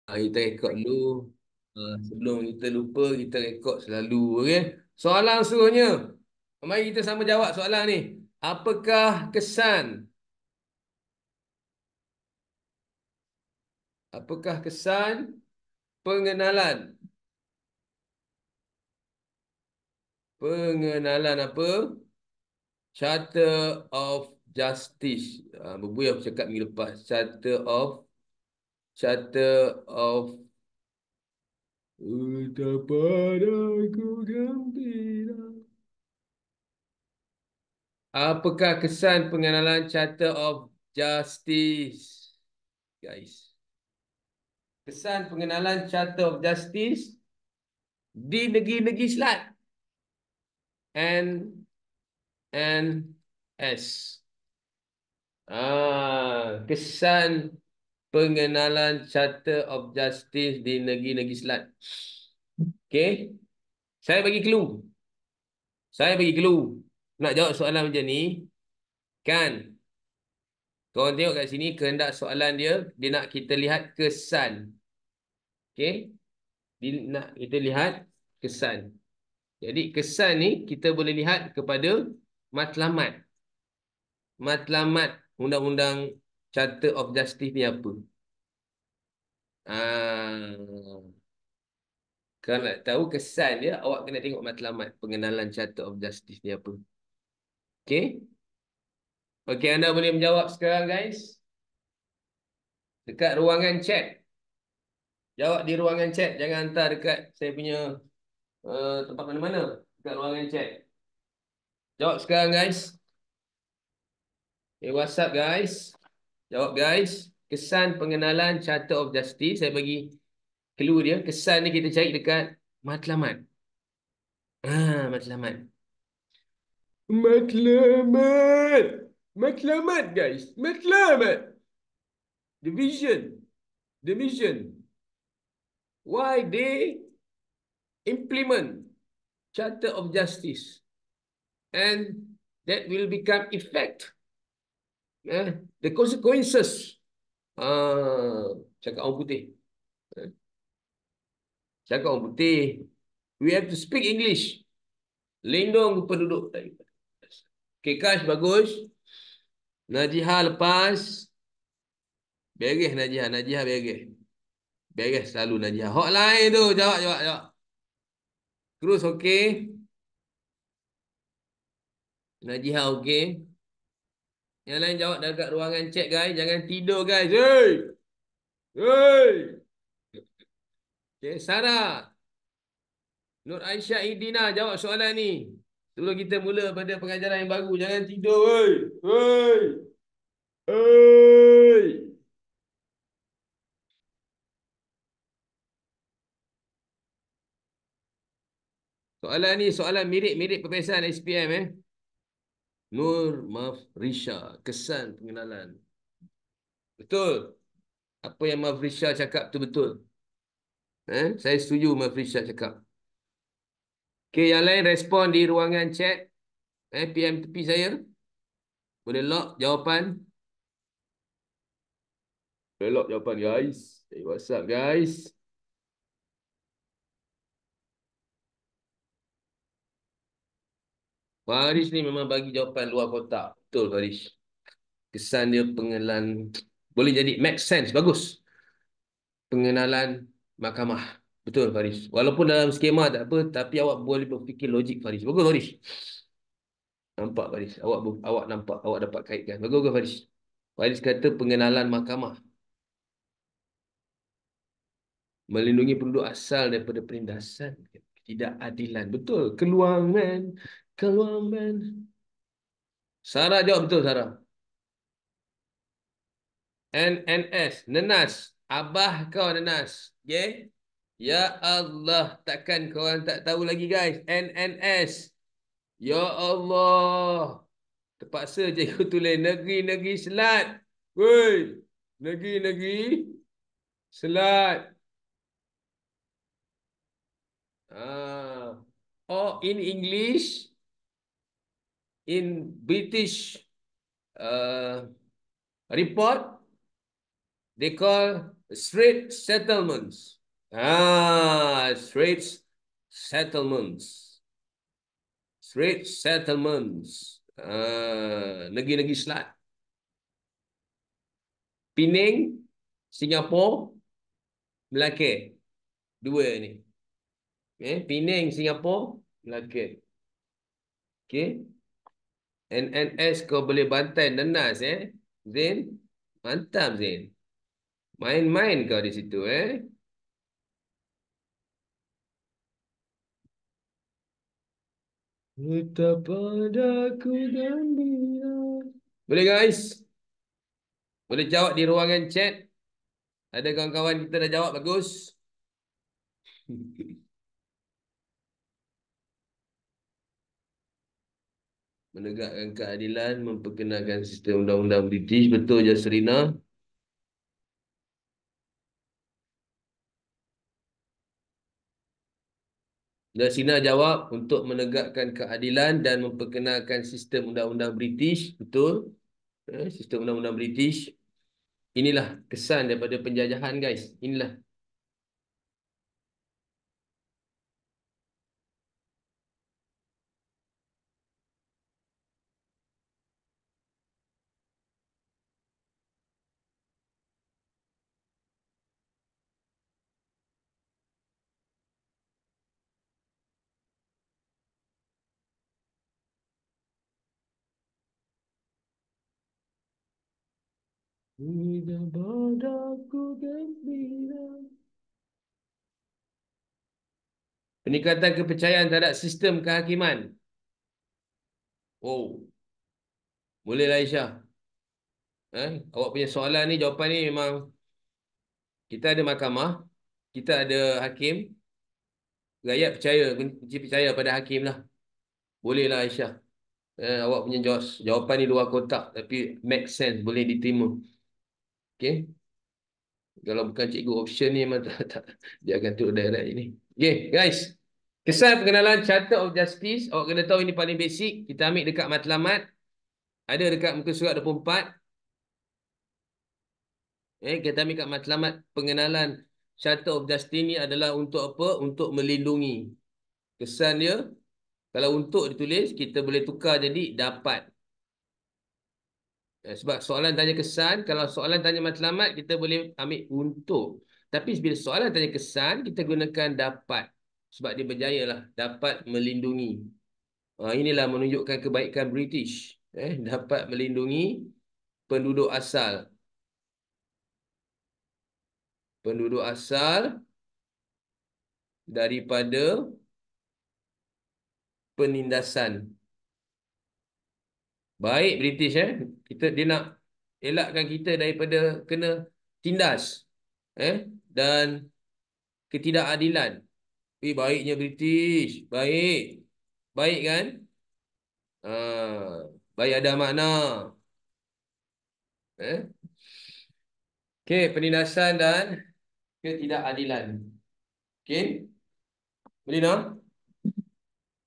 Kita rekod dulu. Sebelum kita lupa, kita rekod selalu. Okey. Soalan seterusnya. Mari kita sama jawab soalan ni. Apakah kesan? Apakah kesan pengenalan? Pengenalan apa? Charter of Justice. Berbuih aku cakap minggu lepas. Charter of Utapadaku gembira. Apakah kesan pengenalan Charter of Justice? Guys. Kesan pengenalan Charter of Justice di negeri-negeri Islam. NNS. Kesan pengenalan Charter of Justice di negeri-negeri Islam. Okey. Saya bagi clue. Saya bagi clue. Nak jawab soalan macam ni, kan? Korang tengok kat sini, kehendak soalan dia, dia nak kita lihat kesan. Okey? Dia nak kita lihat kesan. Jadi kesan ni kita boleh lihat kepada matlamat. Matlamat Undang-Undang Charter of Justice ni apa? Kalau nak tahu kesan dia, awak kena tengok matlamat pengenalan Charter of Justice ni apa. Okey? Okey, anda boleh menjawab sekarang, guys. Dekat ruangan chat. Jawab di ruangan chat. Jangan hantar dekat saya punya tempat mana-mana. Dekat ruangan chat. Jawab sekarang, guys. WhatsApp, guys. Jawab, guys. Kesan pengenalan Charter of Justice. Saya bagi clue dia. Kesan ni kita cari dekat matlamat. Matlamat. Matlamat. Matlamat, guys. Matlamat. Division. Why they implement Charter of Justice, and that will become effect. The consequences. Cakap orang putih. Cakap orang putih. We have to speak English. Lindung penduduk. Okay, Kash, bagus. Najihah lepas. Beres Najihah. Najihah beres. Beres selalu Najihah. Hotline tu. Jawab. Terus okey. Najihah okey. Yang lain jawab dekat ruangan chat, guys. Jangan tidur, guys. Hey. Okay, Sarah. Nur Aisyah Idina, jawab soalan ni. Sebelum kita mula pada pengajaran yang baru. Jangan tidur, hey. Soalan ni soalan mirip peperiksaan SPM, Nur Mafrisha, kesan pengenalan. Betul. Apa yang Mafrisha cakap tu betul. Saya setuju Mafrisha cakap. Okey, yang lain respon di ruangan chat. PM tepi saya. Boleh lock jawapan. Boleh lock jawapan, guys. What's up, guys? Faris ni memang bagi jawapan luar kotak. Betul, Faris. Kesan dia pengenalan. Boleh jadi make sense. Bagus. Pengenalan mahkamah. Betul, Faris. Walaupun dalam skema tak apa, tapi awak boleh berfikir logik, Faris. Bagus, Faris. Nampak, Faris. Awak nampak. Awak dapat kaitkan. Bagus, Faris. Faris kata pengenalan mahkamah. Melindungi penduduk asal daripada penindasan. Ketidakadilan. Betul. Keluangan. Sarah jawab betul, Sarah. NNS. Nenas. Abah kau Nenas. Okay? Ya Allah. Takkan korang tak tahu lagi, guys. NNS. Ya Allah. Terpaksa cikgu tulis negeri-negeri Selat. Woi. Negeri-negeri Selat. In English. In British report. They call Straits Settlements. Straits Settlements. Straits Settlements. Negeri-negeri Selat. Penang, Singapura, Melaka. Dua ni. Penang, Singapura, Melaka. Okay. NNS kau boleh bantai nenas Zain. Mantap Zain. Main-main kau di situ Betapa aku gembira. Boleh guys? Boleh jawab di ruangan chat. Ada kawan-kawan kita dah jawab bagus. Menegakkan keadilan, memperkenalkan sistem undang-undang British. Betul je Serina. Dan Sina jawab untuk menegakkan keadilan dan memperkenalkan sistem undang-undang British. Betul. Sistem undang-undang British. Inilah kesan daripada penjajahan guys. Inilah. Peningkatan kepercayaan terhadap sistem kehakiman. Oh, bolehlah Aisyah. Awak punya soalan ni, jawapan ni memang kita ada mahkamah, kita ada hakim, rakyat percaya, benci percaya pada hakim lah. Bolehlah Aisyah. Awak punya jawapan ni luar kotak tapi make sense, boleh diterima. Okay. Kalau bukan cikgu option ni memang tak, dia akan turun direct ini. Okay guys. Kesan pengenalan Charter of Justice. Awak kena tahu ini paling basic. Kita ambil dekat matlamat. Ada dekat muka surat 24. Kita ambil kat matlamat pengenalan Charter of Justice ni adalah untuk apa? Untuk melindungi. Kesan dia, kalau untuk ditulis, kita boleh tukar jadi dapat. Sebab soalan tanya kesan, kalau soalan tanya matlamat, kita boleh ambil untuk. Tapi bila soalan tanya kesan, kita gunakan dapat. Sebab dia berjaya lah. Dapat melindungi. Inilah menunjukkan kebaikan British. Dapat melindungi penduduk asal. Penduduk asal daripada penindasan. Baik British dia nak elakkan kita daripada kena tindas dan ketidakadilan. Baiknya British. Baik. Baik kan? Baik ada makna. Okey, penindasan dan ketidakadilan. Okey. Boleh nak?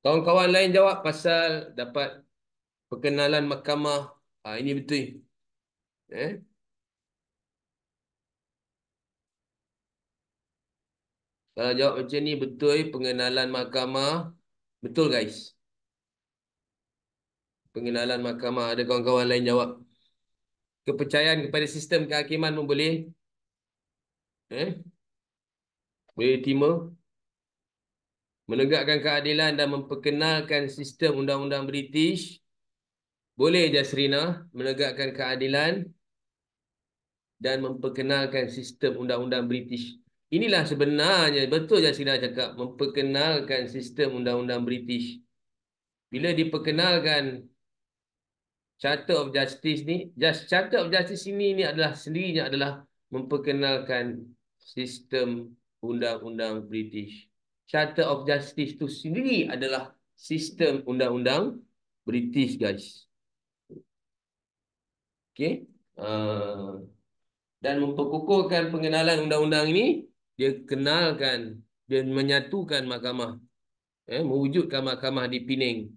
Kawan-kawan lain jawab pasal dapat perkenalan mahkamah. Ini betul. Kalau jawab macam ni betul pengenalan mahkamah. Betul guys. Pengenalan mahkamah. Ada kawan-kawan lain jawab. Kepercayaan kepada sistem kehakiman pun boleh. Boleh diterima. Menegakkan keadilan dan memperkenalkan sistem undang-undang British. Boleh Jasrina menegakkan keadilan dan memperkenalkan sistem undang-undang British. Inilah sebenarnya, betul Jasrina cakap, memperkenalkan sistem undang-undang British. Bila diperkenalkan Charter of Justice ni, Charter of Justice ni adalah sendirinya adalah memperkenalkan sistem undang-undang British. Charter of Justice tu sendiri adalah sistem undang-undang British, guys. Okay. Dan memperkukuhkan pengenalan undang-undang ini, dia kenalkan, dia menyatukan mahkamah. Mewujudkan mahkamah di Penang.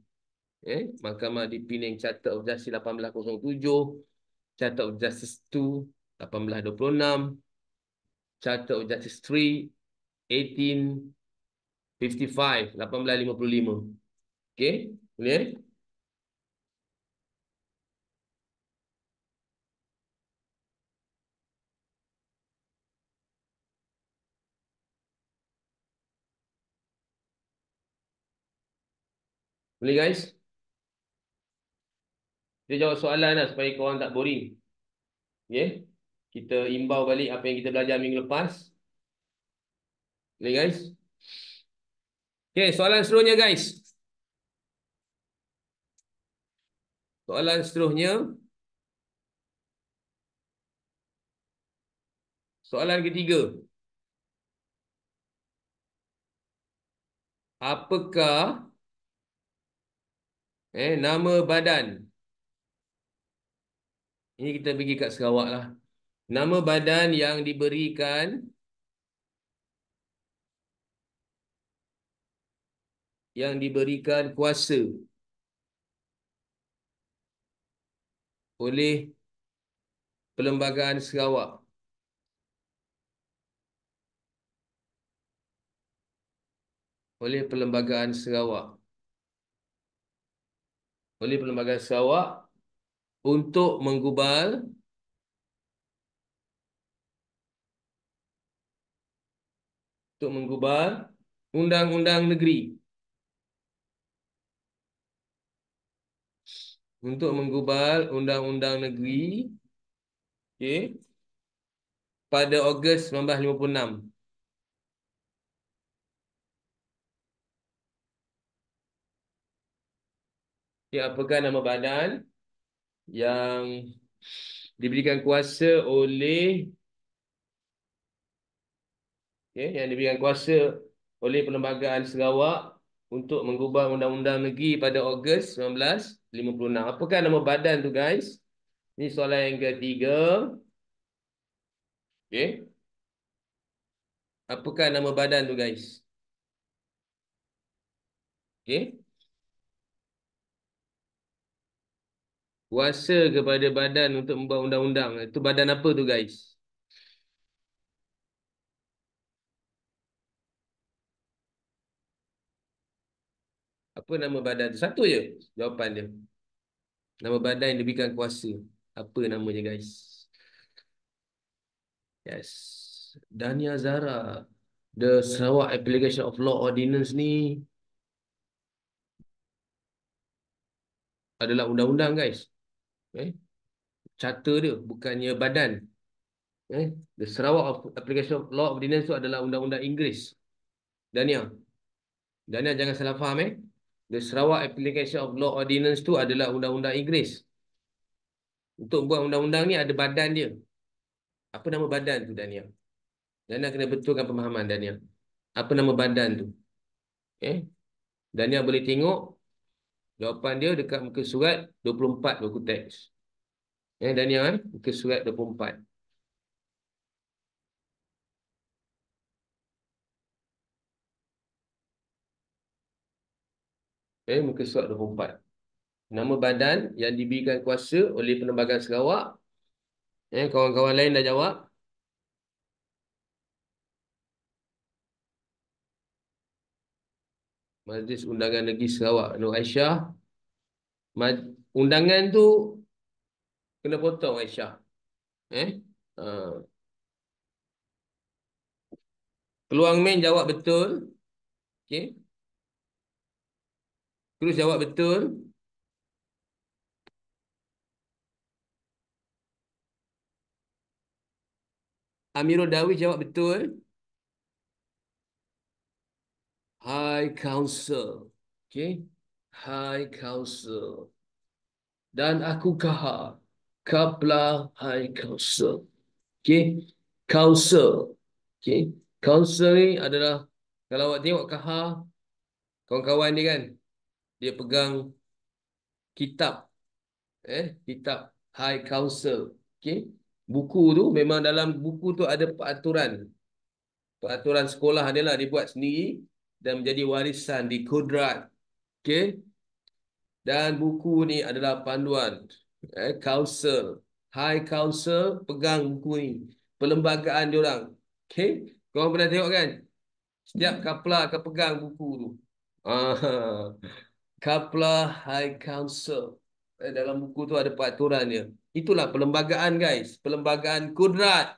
Mahkamah di Penang, Charter of Justice 1807, Charter of Justice 2, 1826. Charter of Justice 3, 1855, 1855. Okay, boleh? Boleh guys? Dia jawab soalan lah supaya korang tak boring. Okay? Kita imbau balik apa yang kita belajar minggu lepas. Boleh guys? Okay, soalan seterusnya guys. Soalan seterusnya. Soalan ketiga. Apakah nama badan? Ini kita pergi kat Sarawak lah. Nama badan yang diberikan kuasa oleh Perlembagaan Sarawak. Oleh Perlembagaan Sarawak. Oleh Perlembagaan Sarawak untuk menggubal undang-undang negeri. Untuk menggubal undang-undang negeri, okay, pada Ogos 1956. Okay, apakah nama badan yang diberikan kuasa oleh Perlembagaan Sarawak untuk mengubah undang-undang negeri pada Ogos 1956. Apakah nama badan tu guys? Ini soalan yang ketiga. Okay. Apakah nama badan tu guys? Okay. Kuasa kepada badan untuk membuat undang-undang. Itu badan apa tu guys? Apa nama badan tu? Satu je jawapan dia. Nama badan yang diberikan kuasa. Apa namanya guys? Yes. Dania Zara. The Sarawak Application of Law Ordinance ni adalah undang-undang guys. Charter dia, bukannya badan. The Sarawak Application of Law Ordinance tu adalah undang-undang Inggeris. Dania. Dania jangan salah faham The Sarawak Application of Law Ordinance tu adalah undang-undang Inggeris. Untuk buat undang-undang ni ada badan dia. Apa nama badan tu Dania? Dania kena betulkan pemahaman Dania. Apa nama badan tu? Dania boleh tengok jawapan dia dekat muka surat 24 buku teks. Dania muka surat 24. Muka surat 24. Nama badan yang diberikan kuasa oleh Perlembagaan Sarawak. Kawan-kawan lain dah jawab. Majlis Undangan Negeri Sarawak. Nur Aisyah. Undangan tu kena potong Aisyah. Peluang main jawab betul. Okay. Terus jawab betul. Amirul Darwish jawab betul. High Council. Okay. High Council. Dan aku kahar. Kapla High Council. Okay. Council. Okay. Council ni adalah, kalau awak tengok kahar, kawan-kawan dia kan, dia pegang kitab. Kitab High Council. Okay. Buku tu, memang dalam buku tu ada peraturan. Peraturan sekolah dia lah dibuat sendiri dan menjadi warisan di Kudrat. Okay. Dan buku ni adalah panduan. Council. High Council pegang buku ni. Perlembagaan diorang. Okay. Korang pernah tengok kan? Setiap kaplah akan pegang buku tu. Ah, Kaplah High Council. Dalam buku tu ada peraturan dia. Itulah perlembagaan guys. Perlembagaan kudrat.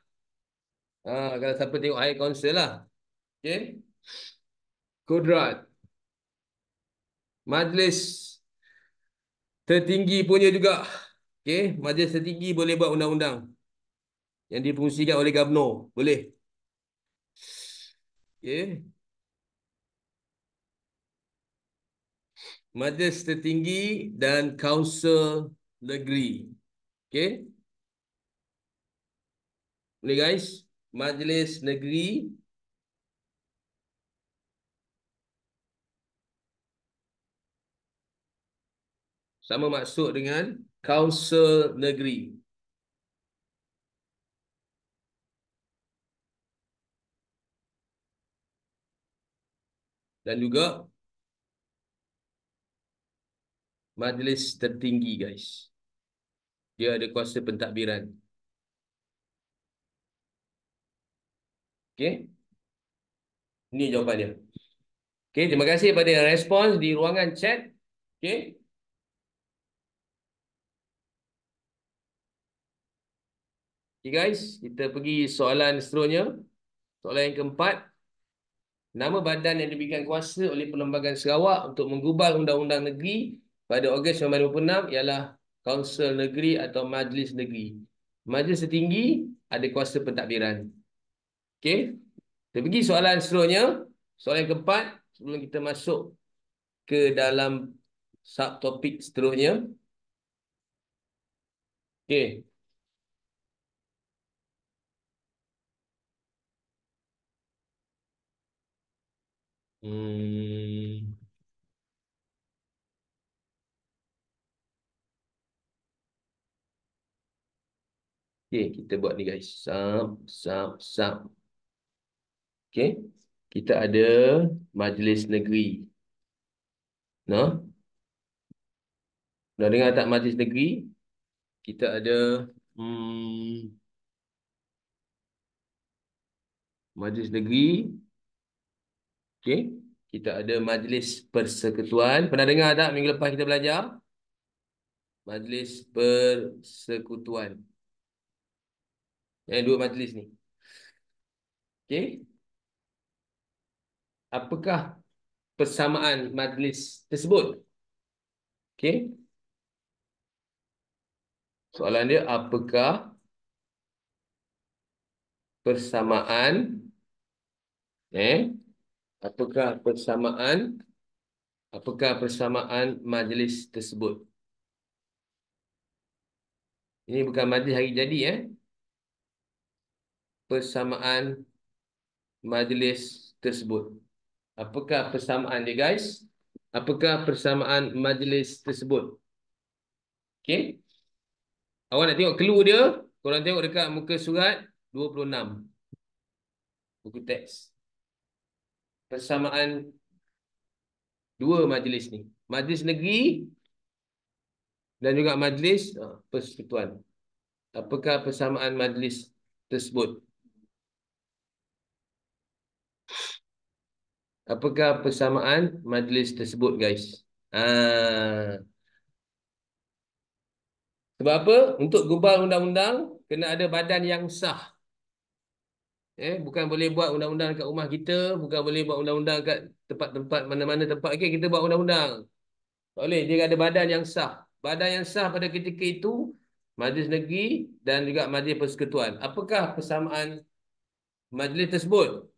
Kalau siapa tengok High Council lah. Okay. Kudrat. Majlis tertinggi punya juga. Okay. Majlis tertinggi boleh buat undang-undang. Yang difungsikan oleh Gubernur. Boleh. Okay. Majlis tertinggi dan Kaunsil Negeri. Okay. Boleh guys. Majlis Negeri sama maksud dengan Kaunsil Negeri. Dan juga majlis tertinggi guys. Dia ada kuasa pentadbiran. Okey. Ini jawapan dia. Okey, terima kasih pada yang respons di ruangan chat. Okey. Okey guys, kita pergi soalan seterusnya. Soalan yang keempat. Nama badan yang diberikan kuasa oleh Perlembagaan Sarawak untuk menggubal Undang-Undang Negeri pada Ogos 1956 ialah Kaunsil Negeri atau Majlis Negeri. Majlis tertinggi ada kuasa pentadbiran. Okey. Kita pergi soalan seterusnya. Soalan yang keempat. Sebelum kita masuk ke dalam subtopik seterusnya. Okey. Hmm. Okey, kita buat ni guys. Sub. Okey. Kita ada Majlis Negeri. No? Dah dengar tak Majlis Negeri? Kita ada Majlis Negeri. Okey. Kita ada Majlis Persekutuan. Pernah dengar tak minggu lepas kita belajar? Majlis Persekutuan. Yang dua majlis ni. Okey. Apakah persamaan majlis tersebut? Okey. Soalan dia, apakah persamaan apakah persamaan majlis tersebut? Ini bukan majlis hari jadi persamaan majlis tersebut. Apakah persamaan dia guys? Apakah persamaan majlis tersebut? Okey. Awak nak tengok clue dia? Korang tengok dekat muka surat 26. Buku teks. Persamaan dua majlis ni. Majlis negeri dan juga majlis persekutuan. Apakah persamaan majlis tersebut? Apakah persamaan majlis tersebut, guys? Sebab apa? Untuk gubal undang-undang, kena ada badan yang sah. Bukan boleh buat undang-undang kat rumah kita, bukan boleh buat undang-undang kat tempat-tempat mana-mana tempat. Okay, kita buat undang-undang. Tak boleh, dia ada badan yang sah. Badan yang sah pada ketika itu, Majlis Negeri dan juga Majlis Persekutuan. Apakah persamaan majlis tersebut?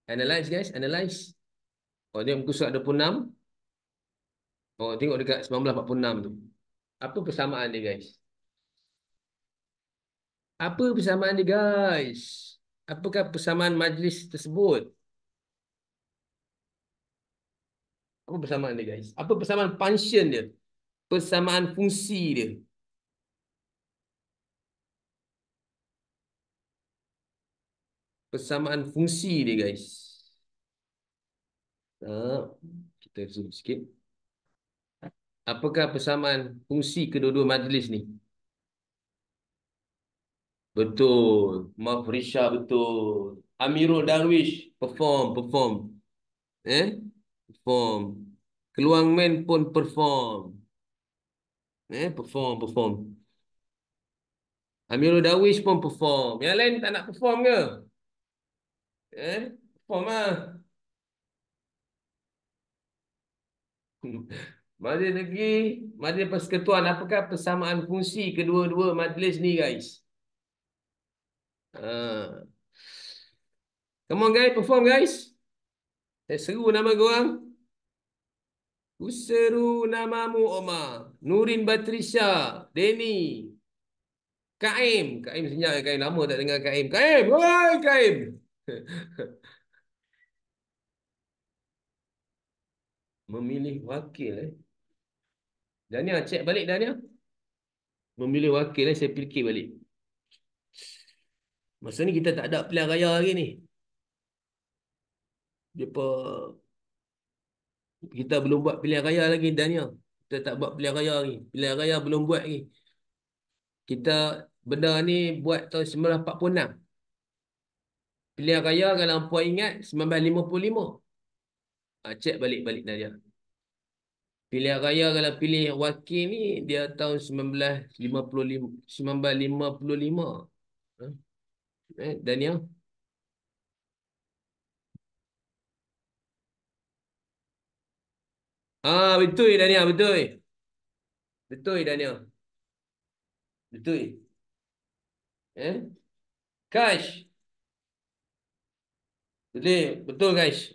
Analyze guys, analyze. Oh, dia muka surat 26. Oh, tengok dekat 1946 tu. Apa persamaan dia guys? Apa persamaan dia guys? Apakah persamaan majlis tersebut? Apa persamaan dia guys? Apa persamaan function dia? Persamaan fungsi dia. Persamaan fungsi dia guys. Kita zoom sikit. Apakah persamaan fungsi kedua-dua majlis ni? Betul. Mafrisha betul. Amirul Darwish perform. Eh? Perform. Keluang Men pun perform. Perform. Amirul Darwish pun perform. Yang lain tak nak perform ke? Perform lah. Majlis Negeri, Majlis Persekutuan, apakah persamaan fungsi kedua-dua majlis ni guys? Uh, Come on guys, perform guys. Saya seru nama korang. Ku seru namamu Omar. Nurin Batrisha. Denny. Kaim. Kaim senyap Kaim. Lama tak dengar Kaim. Kaim. Oi Kaim. Memilih wakil Dania, cek balik Dania. Memilih wakil saya fikir balik. Masa ni kita tak ada pilihan raya lagi ni. Depa Kita belum buat pilihan raya lagi Dania. Kita tak buat pilihan raya lagi. Pilihan raya belum buat lagi. Kita benda ni buat tahun 1946. Pilihan raya kalau puan ingat 1955. Cek balik-balik Dania. Pilihan raya kalau pilih wakil ni dia tahun 1955. 1955. Ha? Dania. Betul Dania, betul. Betul Dania. Betul. Kash. Betul, betul guys.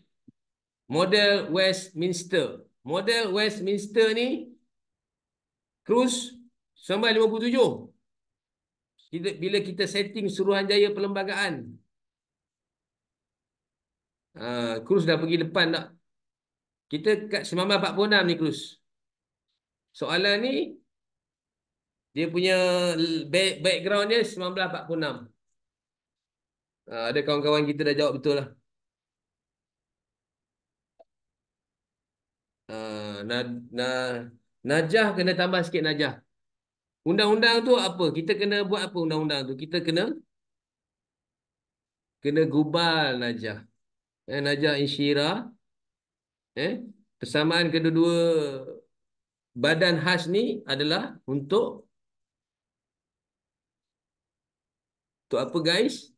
Model Westminster. Model Westminster ni Cruz 1957. Bila kita setting Suruhanjaya Perlembagaan. Cruz dah pergi depan tak? Kita kat 1946 ni Cruz. Soalan ni dia punya background dia 1946. Ada kawan-kawan kita dah jawab betul lah. Na, na, Najah kena tambah sikit Najah. Undang-undang tu apa? Kita kena buat apa undang-undang tu? Kita kena gubal Najah. Najah Insyirah. Persamaan kedua-dua badan khas ni adalah untuk apa guys?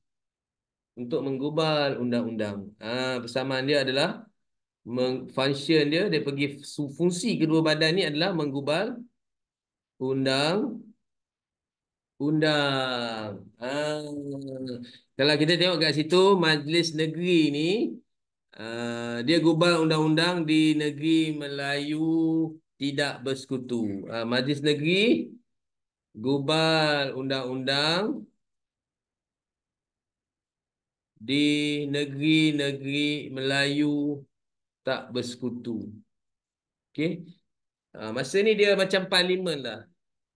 Untuk menggubal undang-undang. Persamaan dia adalah function dia pergi fungsi kedua badan ni adalah menggubal undang-undang. Kalau kita tengok kat situ Majlis Negeri ni dia gubal undang-undang di negeri Melayu tidak bersekutu. Majlis Negeri gubal undang-undang di negeri-negeri Melayu tak bersekutu. Okey. Masa ni dia macam parlimen lah.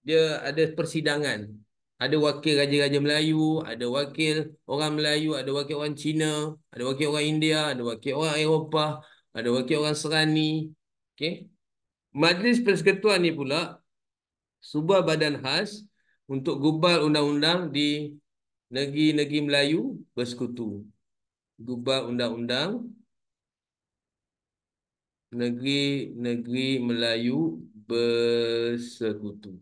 Dia ada persidangan. Ada wakil Raja-Raja Melayu, ada wakil orang Melayu, ada wakil orang Cina, ada wakil orang India, ada wakil orang Eropah, ada wakil orang Serani. Okey. Majlis Persekutuan ni pula sebuah badan khas untuk gubal undang-undang di negeri-negeri Melayu bersekutu. Gubal undang-undang negeri-negeri Melayu bersekutu.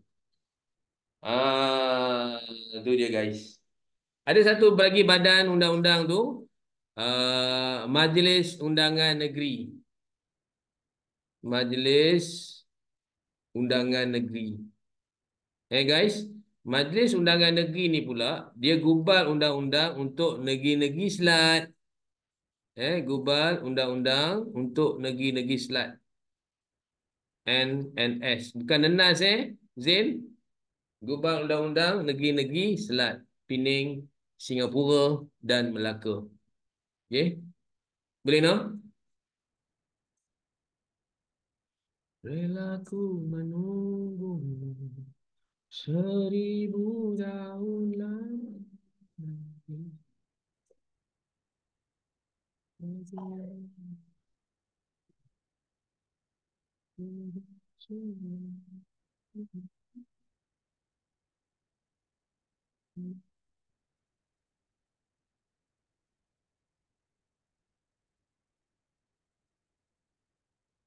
Itu dia guys. Ada satu lagi badan undang-undang tu, Majlis Undangan Negeri. Majlis Undangan Negeri. Guys, Majlis Undangan Negeri ni pula dia gubal undang-undang untuk negeri-negeri Selat. Gubal undang-undang untuk negeri-negeri Selat. NNS. Bukan nenas Zain. Gubal undang-undang negeri-negeri Selat. Pening, Singapura dan Melaka. Okey. Boleh no? Relaku menunggu 1000 tahun lagi.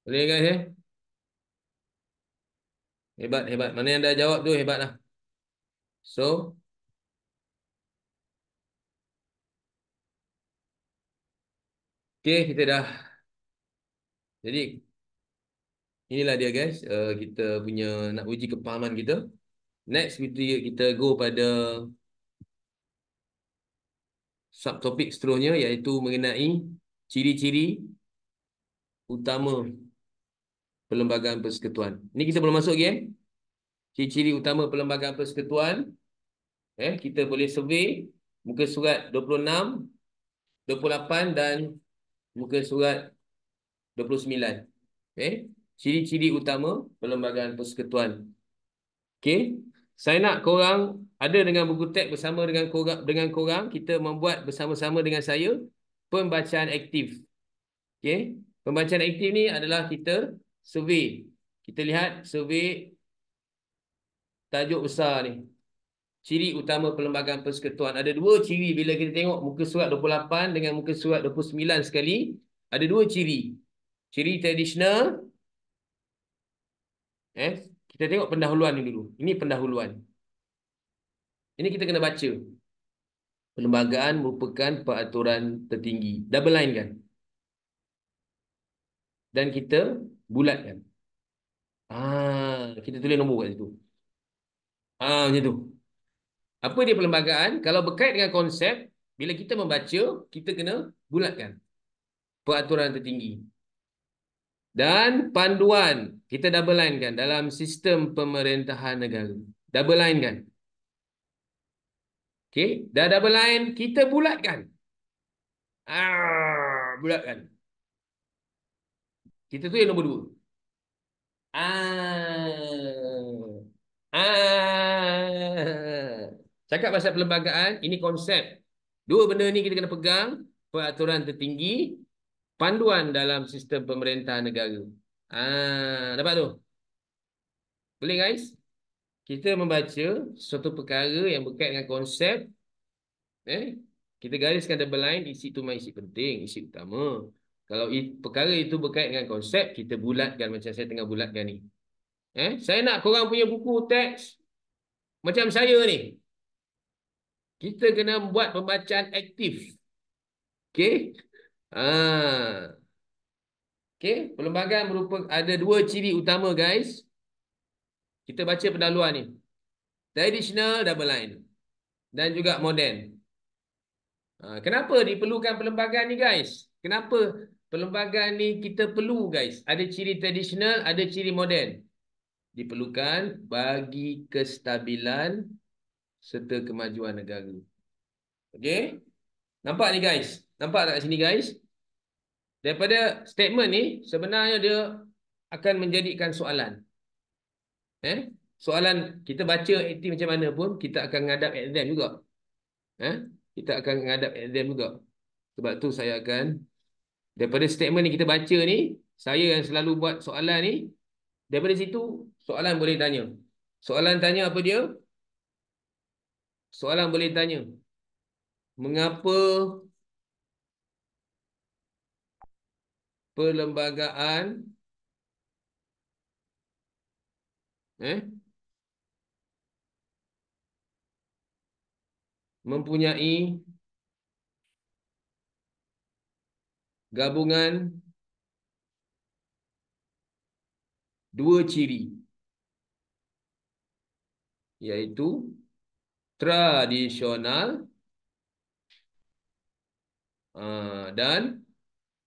Boleh guys eh? Hebat, hebat. Mana yang dah jawab tu hebat lah. So, okay, kita dah. Jadi, inilah dia guys. Kita punya nak uji kepahaman kita. Next, kita go pada subtopik seterusnya iaitu mengenai ciri-ciri utama perlembagaan persekutuan. Ini kita belum masuk lagi eh. Ciri-ciri utama perlembagaan persekutuan. Kita boleh survey muka surat 26, 28 dan muka surat 29. Ciri-ciri utama perlembagaan persekutuan. Okey. Saya nak korang ada dengan buku teks bersama dengan korang, kita membuat bersama-sama dengan saya pembacaan aktif. Okey. Pembacaan aktif ni adalah kita survey. Kita lihat survey tajuk besar ni. Ciri utama perlembagaan persekutuan. Ada dua ciri bila kita tengok muka surat 28 dengan muka surat 29 sekali. Ada dua ciri. Ciri tradisional. Kita tengok pendahuluan ni dulu. Ini pendahuluan. Ini kita kena baca. Perlembagaan merupakan peraturan tertinggi. Double line kan? Dan kita bulatkan. Kita tulis nombor kat situ. Macam tu. Apa dia perlembagaan? Kalau berkait dengan konsep, bila kita membaca, kita kena bulatkan. Peraturan tertinggi. Dan panduan, kita double line kan dalam sistem pemerintahan negara. Double line kan? Okey, dah double line, kita bulatkan. Bulatkan. Kita tu yang nombor 2. Cakap pasal perlembagaan, ini konsep. Dua benda ni kita kena pegang. Peraturan tertinggi, panduan dalam sistem pemerintahan negara. Dapat tu? Boleh guys? Kita membaca suatu perkara yang berkait dengan konsep. Kita gariskan double line, isi tu isi penting, isi utama. Kalau perkara itu berkait dengan konsep, kita bulatkan macam saya tengah bulatkan ni. Saya nak korang punya buku teks macam saya ni. Kita kena buat pembacaan aktif. Okey? Okey, perlembagaan merupakan ada dua ciri utama guys. Kita baca pendahuluan ni. Traditional double line dan juga modern. Kenapa diperlukan perlembagaan ni guys? Kenapa perlembagaan ni kita perlu guys? Ada ciri tradisional, ada ciri moden. Diperlukan bagi kestabilan serta kemajuan negara. Okey? Nampak ni guys? Nampak tak kat sini guys? Daripada statement ni sebenarnya dia akan menjadikan soalan. Soalan kita baca aktif macam mana pun kita akan menghadap exam juga. Kita akan menghadap exam juga. Sebab tu saya akan daripada statement ni kita baca ni, saya yang selalu buat soalan ni, daripada situ soalan boleh tanya. Soalan tanya apa dia? Soalan boleh tanya, mengapa perlembagaan mempunyai gabungan dua ciri, iaitu tradisional dan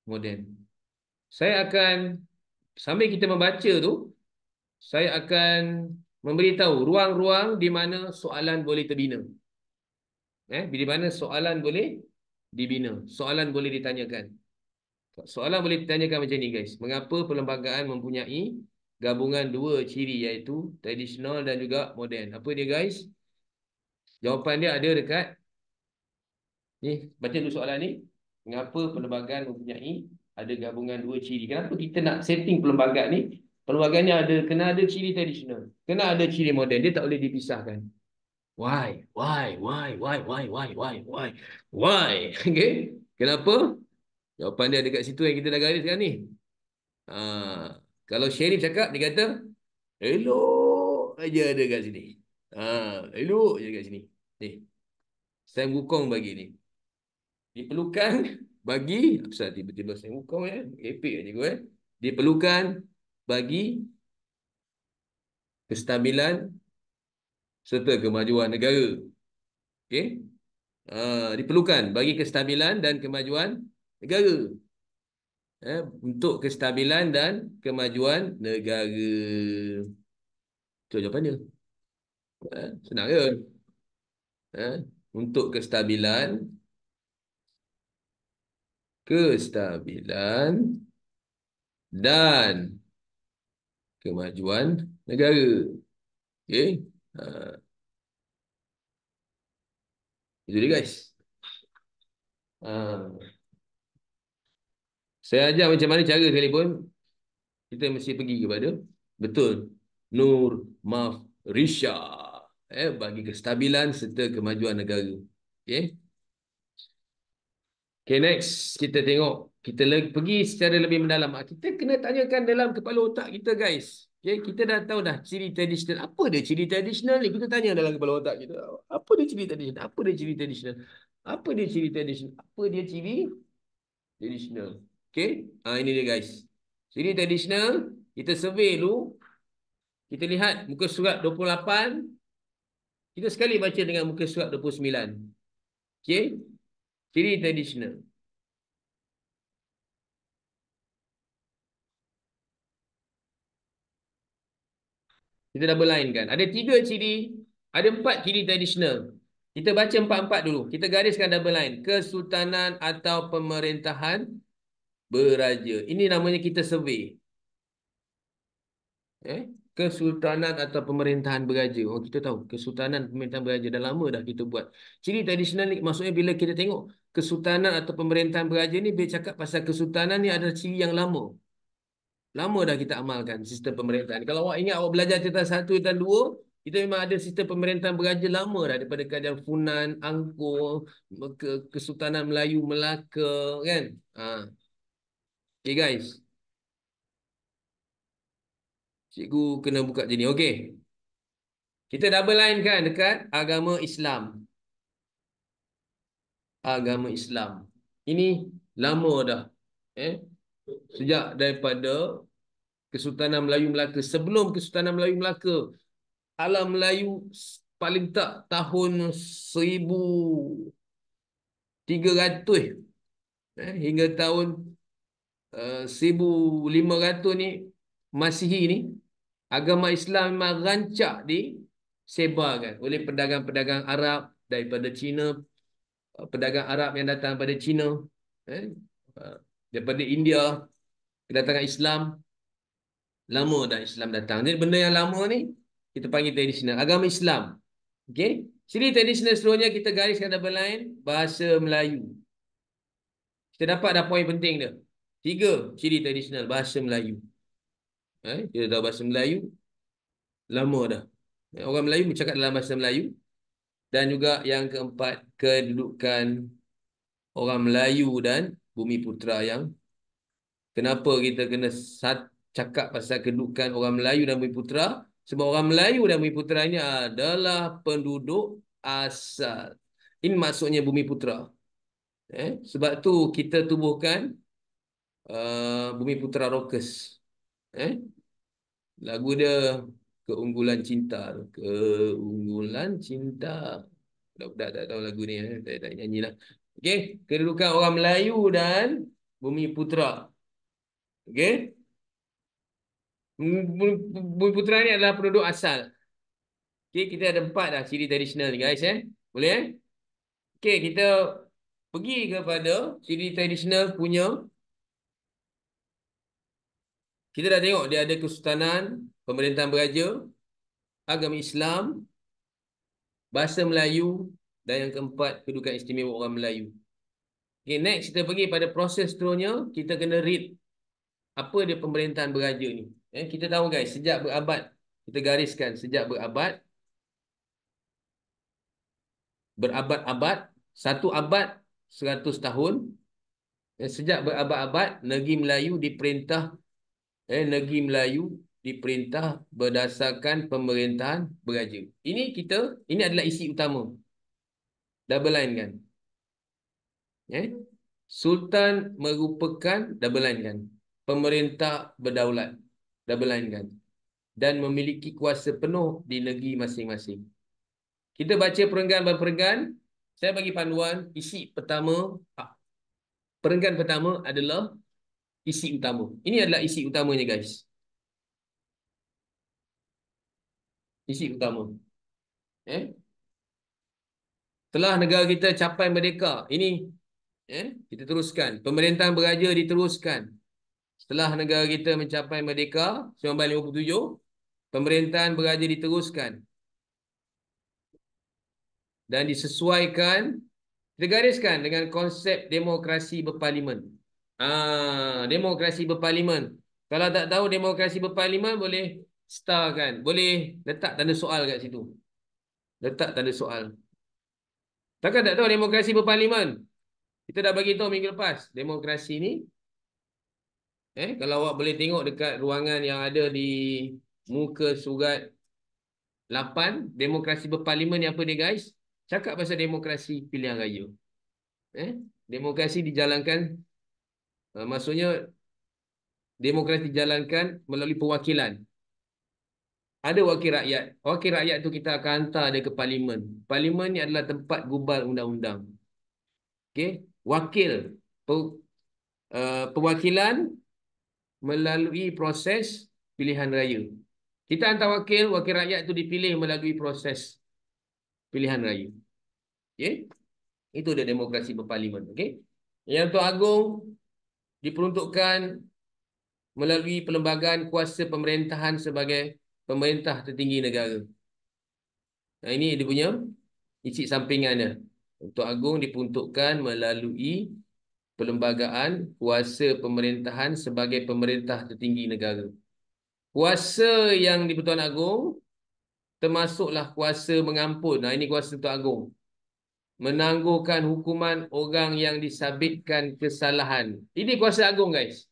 moden. Saya akan sambil kita membaca tu, saya akan memberitahu ruang-ruang di mana soalan boleh terbina. Di mana soalan boleh dibina, soalan boleh ditanyakan. Soalan boleh ditanyakan macam ni guys. Mengapa perlembagaan mempunyai gabungan dua ciri iaitu tradisional dan juga moden? Apa dia guys? Jawapan dia ada dekat ni. Baca dulu soalan ni. Mengapa perlembagaan mempunyai ada gabungan dua ciri? Kenapa kita nak setting perlembagaan ni? Perlembagaan ni kena ada ciri tradisional, kena ada ciri moden. Dia tak boleh dipisahkan. Why? Okay? Kenapa? Jawapan dia dekat situ yang kita dah gariskan ni. Kalau Syarif cakap, dia kata, elok aja ada kat sini. Elok je kat sini. Ni, Sam Wukong bagi ni. Diperlukan bagi, apa tiba-tiba Sam Wukong epik je kau Diperlukan bagi kestabilan serta kemajuan negara. Okey? Diperlukan bagi kestabilan dan kemajuan negara. Untuk kestabilan dan kemajuan negara. Itu jawapannya. Senang ke? Untuk kestabilan dan kemajuan negara. Okey? Itu dia guys. Saya ajar macam mana cara sekalipun, kita mesti pergi kepada betul Nur Mafrisha bagi kestabilan serta kemajuan negara. Okey. Okay, next kita tengok. Kita pergi secara lebih mendalam. Kita kena tanyakan dalam kepala otak kita, guys. Okay, kita dah tahu dah ciri tradisional. Apa dia ciri tradisional ni? Kita tanya dalam kepala otak kita. Apa dia ciri tradisional? Apa dia ciri tradisional? Apa dia ciri tradisional? Apa dia ciri tradisional? Okay, ini dia guys. Ciri tradisional, kita survey dulu. Kita lihat muka surat 28. Kita sekali baca dengan muka surat 29. Okay, ciri tradisional. Kita double line kan. Ada 3 ciri, ada 4 ciri tradisional. Kita baca 4-4 dulu. Kita gariskan double line. Kesultanan atau pemerintahan beraja. Ini namanya kita survey. Kesultanan atau pemerintahan beraja. Oh, kita tahu. Kesultanan pemerintahan beraja. Dah lama dah kita buat. Ciri tradisional ni maksudnya bila kita tengok kesultanan atau pemerintahan beraja ni, bila cakap pasal kesultanan ni adalah ciri yang lama. Lama dah kita amalkan sistem pemerintahan. Kalau awak ingat awak belajar cerita 1 dan 2, kita memang ada sistem pemerintahan beraja lama dah daripada kerajaan Funan, Angkor, Kesultanan Melayu, Melaka kan. Okay guys. Cikgu kena buka je ni. Okay. Kita double line kan dekat agama Islam. Agama Islam. Ini lama dah. Sejak daripada Kesultanan Melayu Melaka. Sebelum Kesultanan Melayu Melaka, alam Melayu paling tak tahun 1300 hingga tahun 1500 ni Masihi ni, agama Islam memang rancak disebarkan oleh pedagang-pedagang Arab daripada China, pedagang Arab yang datang daripada China, daripada India, kedatangan Islam. Lama dah Islam datang. Jadi benda yang lama ni kita panggil tradisional. Agama Islam. Okey. Ciri tradisional seterusnya kita gariskan double line. Bahasa Melayu. Kita dapat dah poin penting dia. 3 ciri tradisional bahasa Melayu. Kita tahu bahasa Melayu. Lama dah. Orang Melayu bercakap dalam bahasa Melayu. Dan juga yang keempat, kedudukan orang Melayu dan Bumi Putera yang kenapa kita kena cakap pasal kedudukan orang Melayu dan Bumi Putera? Sebab orang Melayu dan Bumi Putera ini adalah penduduk asal. Ini maksudnya Bumi Putera. Sebab tu kita tubuhkan Bumi Putera Rockers. Lagu dia Keunggulan Cinta. Keunggulan Cinta. Budak-budak tak tahu lagu ni. Tak nyanyilah. Okey, kedudukan orang Melayu dan Bumi Putera. Okey. Bumi Putera ni adalah penduduk asal. Okey, kita ada 4 dah ciri tradisional ni guys. Boleh Okey, kita pergi kepada ciri tradisional punya. Kita dah tengok dia ada kesultanan, pemerintahan beraja, agama Islam, bahasa Melayu, dan yang keempat, kedudukan istimewa orang Melayu. Okay, next kita pergi pada proses seterusnya, kita kena read apa dia pemerintahan beraja ni. Kita tahu guys, sejak berabad, kita gariskan sejak berabad-abad, 1 abad 100 tahun, sejak berabad-abad, negeri Melayu diperintah Negeri Melayu diperintah berdasarkan pemerintahan beraja. Ini adalah isi utama. Double line kan? Sultan merupakan double line kan? Pemerintah berdaulat. Double line kan? Dan memiliki kuasa penuh di negeri masing-masing. Kita baca perenggan. Saya bagi panduan. Perenggan pertama adalah isi utama. Ini adalah isi utamanya guys. Isi utama. Telah negara kita capai merdeka. Ini kita teruskan. Pemerintahan beraja diteruskan. Setelah negara kita mencapai merdeka 1957, pemerintahan beraja diteruskan dan disesuaikan, kita gariskan dengan konsep demokrasi berparlimen. Demokrasi berparlimen. Kalau tak tahu demokrasi berparlimen, boleh star kan. Boleh letak tanda soal kat situ. Letak tanda soal. Takkan tak tahu demokrasi berparlimen? Kita dah bagi tahu minggu lepas. Demokrasi ni, kalau awak boleh tengok dekat ruangan yang ada di muka surat 8, demokrasi berparlimen ni apa dia guys? Cakap pasal demokrasi pilihan raya. Demokrasi dijalankan, maksudnya demokrasi dijalankan melalui perwakilan. Ada wakil rakyat. Wakil rakyat tu kita akan hantar dia ke parlimen. Parlimen ni adalah tempat gubal undang-undang. Okey, perwakilan melalui proses pilihan raya. Kita hantar wakil rakyat tu dipilih melalui proses pilihan raya. Okey? Itu dia demokrasi berparlimen. Okey? Yang Tuan Agong diperuntukkan melalui perlembagaan kuasa pemerintahan sebagai pemerintah tertinggi negara. Nah, ini dia punya isi sampingannya. Tuan Agong diperuntukkan melalui perlembagaan kuasa pemerintahan sebagai pemerintah tertinggi negara. Kuasa yang di Tuan Agong termasuklah kuasa mengampun. Nah, ini kuasa Tuan Agong. Menangguhkan hukuman orang yang disabitkan kesalahan. Ini kuasa agung guys.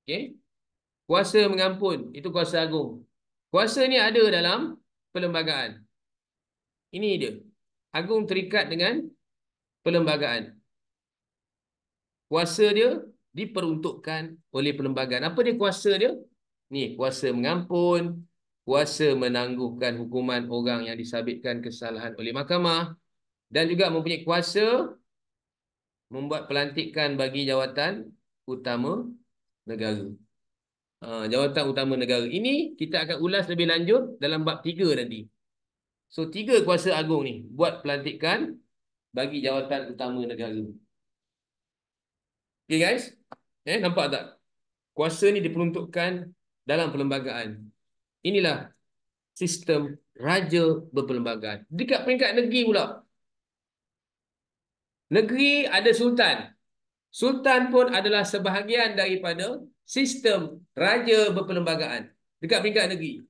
Okey. Kuasa mengampun, itu kuasa agung. Kuasa ni ada dalam perlembagaan. Ini dia. Agung terikat dengan perlembagaan. Kuasa dia diperuntukkan oleh perlembagaan. Apa dia kuasa dia? Ni, kuasa mengampun, kuasa menangguhkan hukuman orang yang disabitkan kesalahan oleh mahkamah dan juga mempunyai kuasa membuat pelantikan bagi jawatan utama negara. Jawatan utama negara. Ini kita akan ulas lebih lanjut dalam bab 3 nanti. So, 3 kuasa agung ni buat pelantikan bagi jawatan utama negara. Okay guys? Nampak tak? Kuasa ni diperuntukkan dalam perlembagaan. Inilah sistem raja berperlembagaan. Dekat peringkat negeri pula. Negeri ada sultan. Sultan pun adalah sebahagian daripada sistem raja berperlembagaan. Dekat peringkat negeri.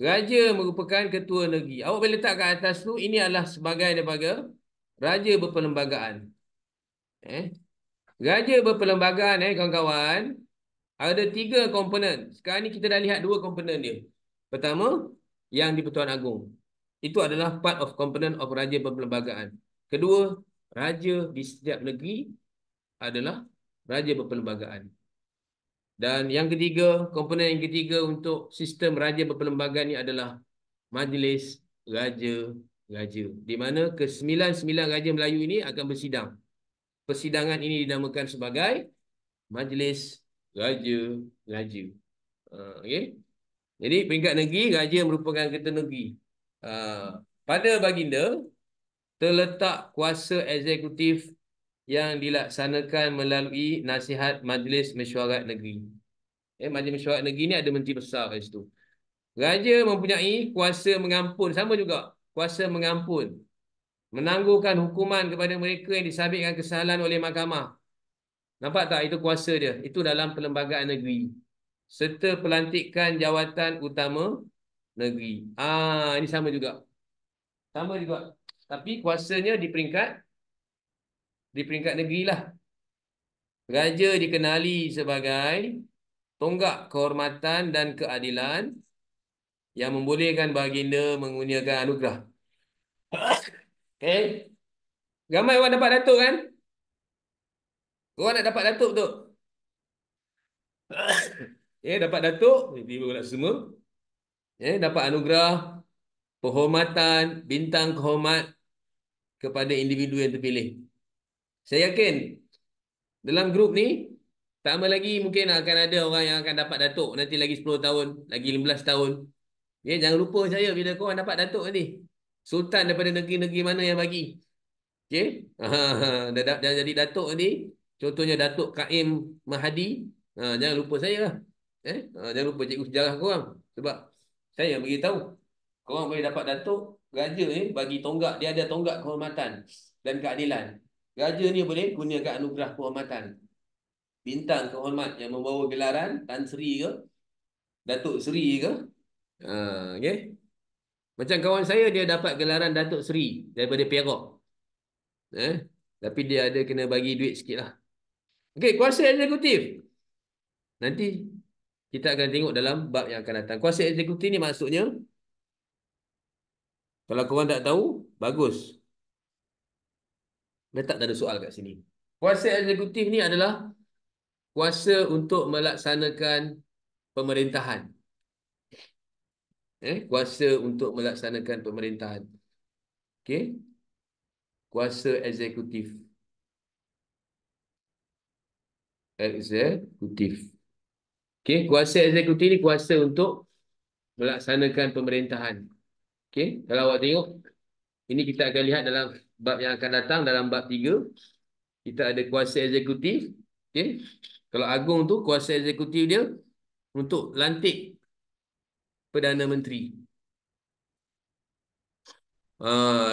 Raja merupakan ketua negeri. Awak boleh letak kat atas tu, ini adalah sebagai daripada raja berperlembagaan. Raja berperlembagaan, kawan-kawan, ada 3 komponen. Sekarang ni kita dah lihat 2 komponen dia. Pertama, yang di Pertuan Agong. Itu adalah part of component of raja berperlembagaan. Kedua, raja di setiap negeri adalah raja berperlembagaan. Dan yang ketiga, komponen yang ketiga untuk sistem raja berperlembagaan ni adalah Majlis Raja-Raja. Di mana ke-9 Raja Melayu ini akan bersidang. Persidangan ini dinamakan sebagai Majlis Raja-Raja. Okey. Jadi peringkat negeri, raja merupakan ketua negeri. Pada baginda, terletak kuasa eksekutif yang dilaksanakan melalui nasihat Majlis Mesyuarat Negeri. Majlis Mesyuarat Negeri ni ada menteri besar kat situ. Raja mempunyai kuasa mengampun, sama juga. Kuasa mengampun. Menangguhkan hukuman kepada mereka yang disabitkan kesalahan oleh mahkamah. Nampak tak? Itu kuasa dia. Itu dalam perlembagaan negeri. Serta pelantikan jawatan utama negeri. Ini sama juga. Sama juga. Tapi kuasanya di peringkat negeri lah. Raja dikenali sebagai tonggak kehormatan dan keadilan yang membolehkan baginda menggunakan anugerah. Okay. Ramai orang dapat datuk kan? Orang nak dapat datuk tu. Dapat datuk, tiba pula semua. Dapat anugerah, penghormatan, bintang kehormat kepada individu yang terpilih. Saya yakin dalam grup ni, tak lama lagi mungkin akan ada orang yang akan dapat datuk. Nanti lagi 10 tahun, lagi 15 tahun. Jangan lupa saya bila korang dapat datuk nanti. Sultan daripada negeri-negeri mana yang bagi. Okay. Dah jadi datuk nanti. Contohnya Datuk Kaim Mahadi. Jangan lupa saya lah. Jangan lupa cikgu sejarah korang. Sebab saya yang beritahu. Korang boleh dapat datuk. Raja ni bagi tonggak. Dia ada tonggak kehormatan dan keadilan. Raja ni boleh gunakan anugerah kehormatan. Bintang kehormat yang membawa gelaran Tan Sri ke, Datuk Sri ke. Okay. Macam kawan saya, dia dapat gelaran Datuk Sri daripada Perak. Tapi dia ada kena bagi duit sikit lah. Okay, kuasa eksekutif. Nanti kita akan tengok dalam bab yang akan datang. Kuasa eksekutif ni maksudnya, kalau korang tak tahu, bagus. Letak tak ada soal kat sini. Kuasa eksekutif ni adalah kuasa untuk melaksanakan pemerintahan. Kuasa untuk melaksanakan pemerintahan. Okay. Kuasa eksekutif. Eksekutif. Okay. Kuasa eksekutif ni kuasa untuk melaksanakan pemerintahan. Okay. Kalau awak tengok, ini kita akan lihat dalam bab yang akan datang, dalam bab 3. Kita ada kuasa eksekutif. Okay. Kalau agung tu, kuasa eksekutif dia untuk lantik Perdana Menteri.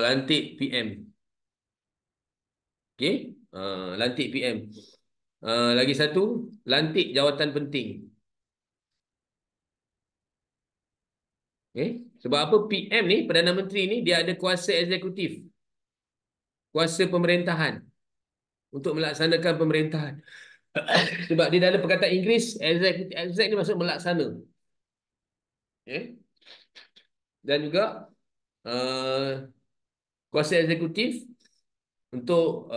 Lantik PM. Okay. Lantik PM. Lagi satu, lantik jawatan penting. Okay. Sebab apa? PM ni, Perdana Menteri ni, dia ada kuasa eksekutif. Kuasa pemerintahan. Untuk melaksanakan pemerintahan. Sebab di dalam perkataan Inggeris, exec ni maksud melaksana. Okay. Dan juga kuasa eksekutif untuk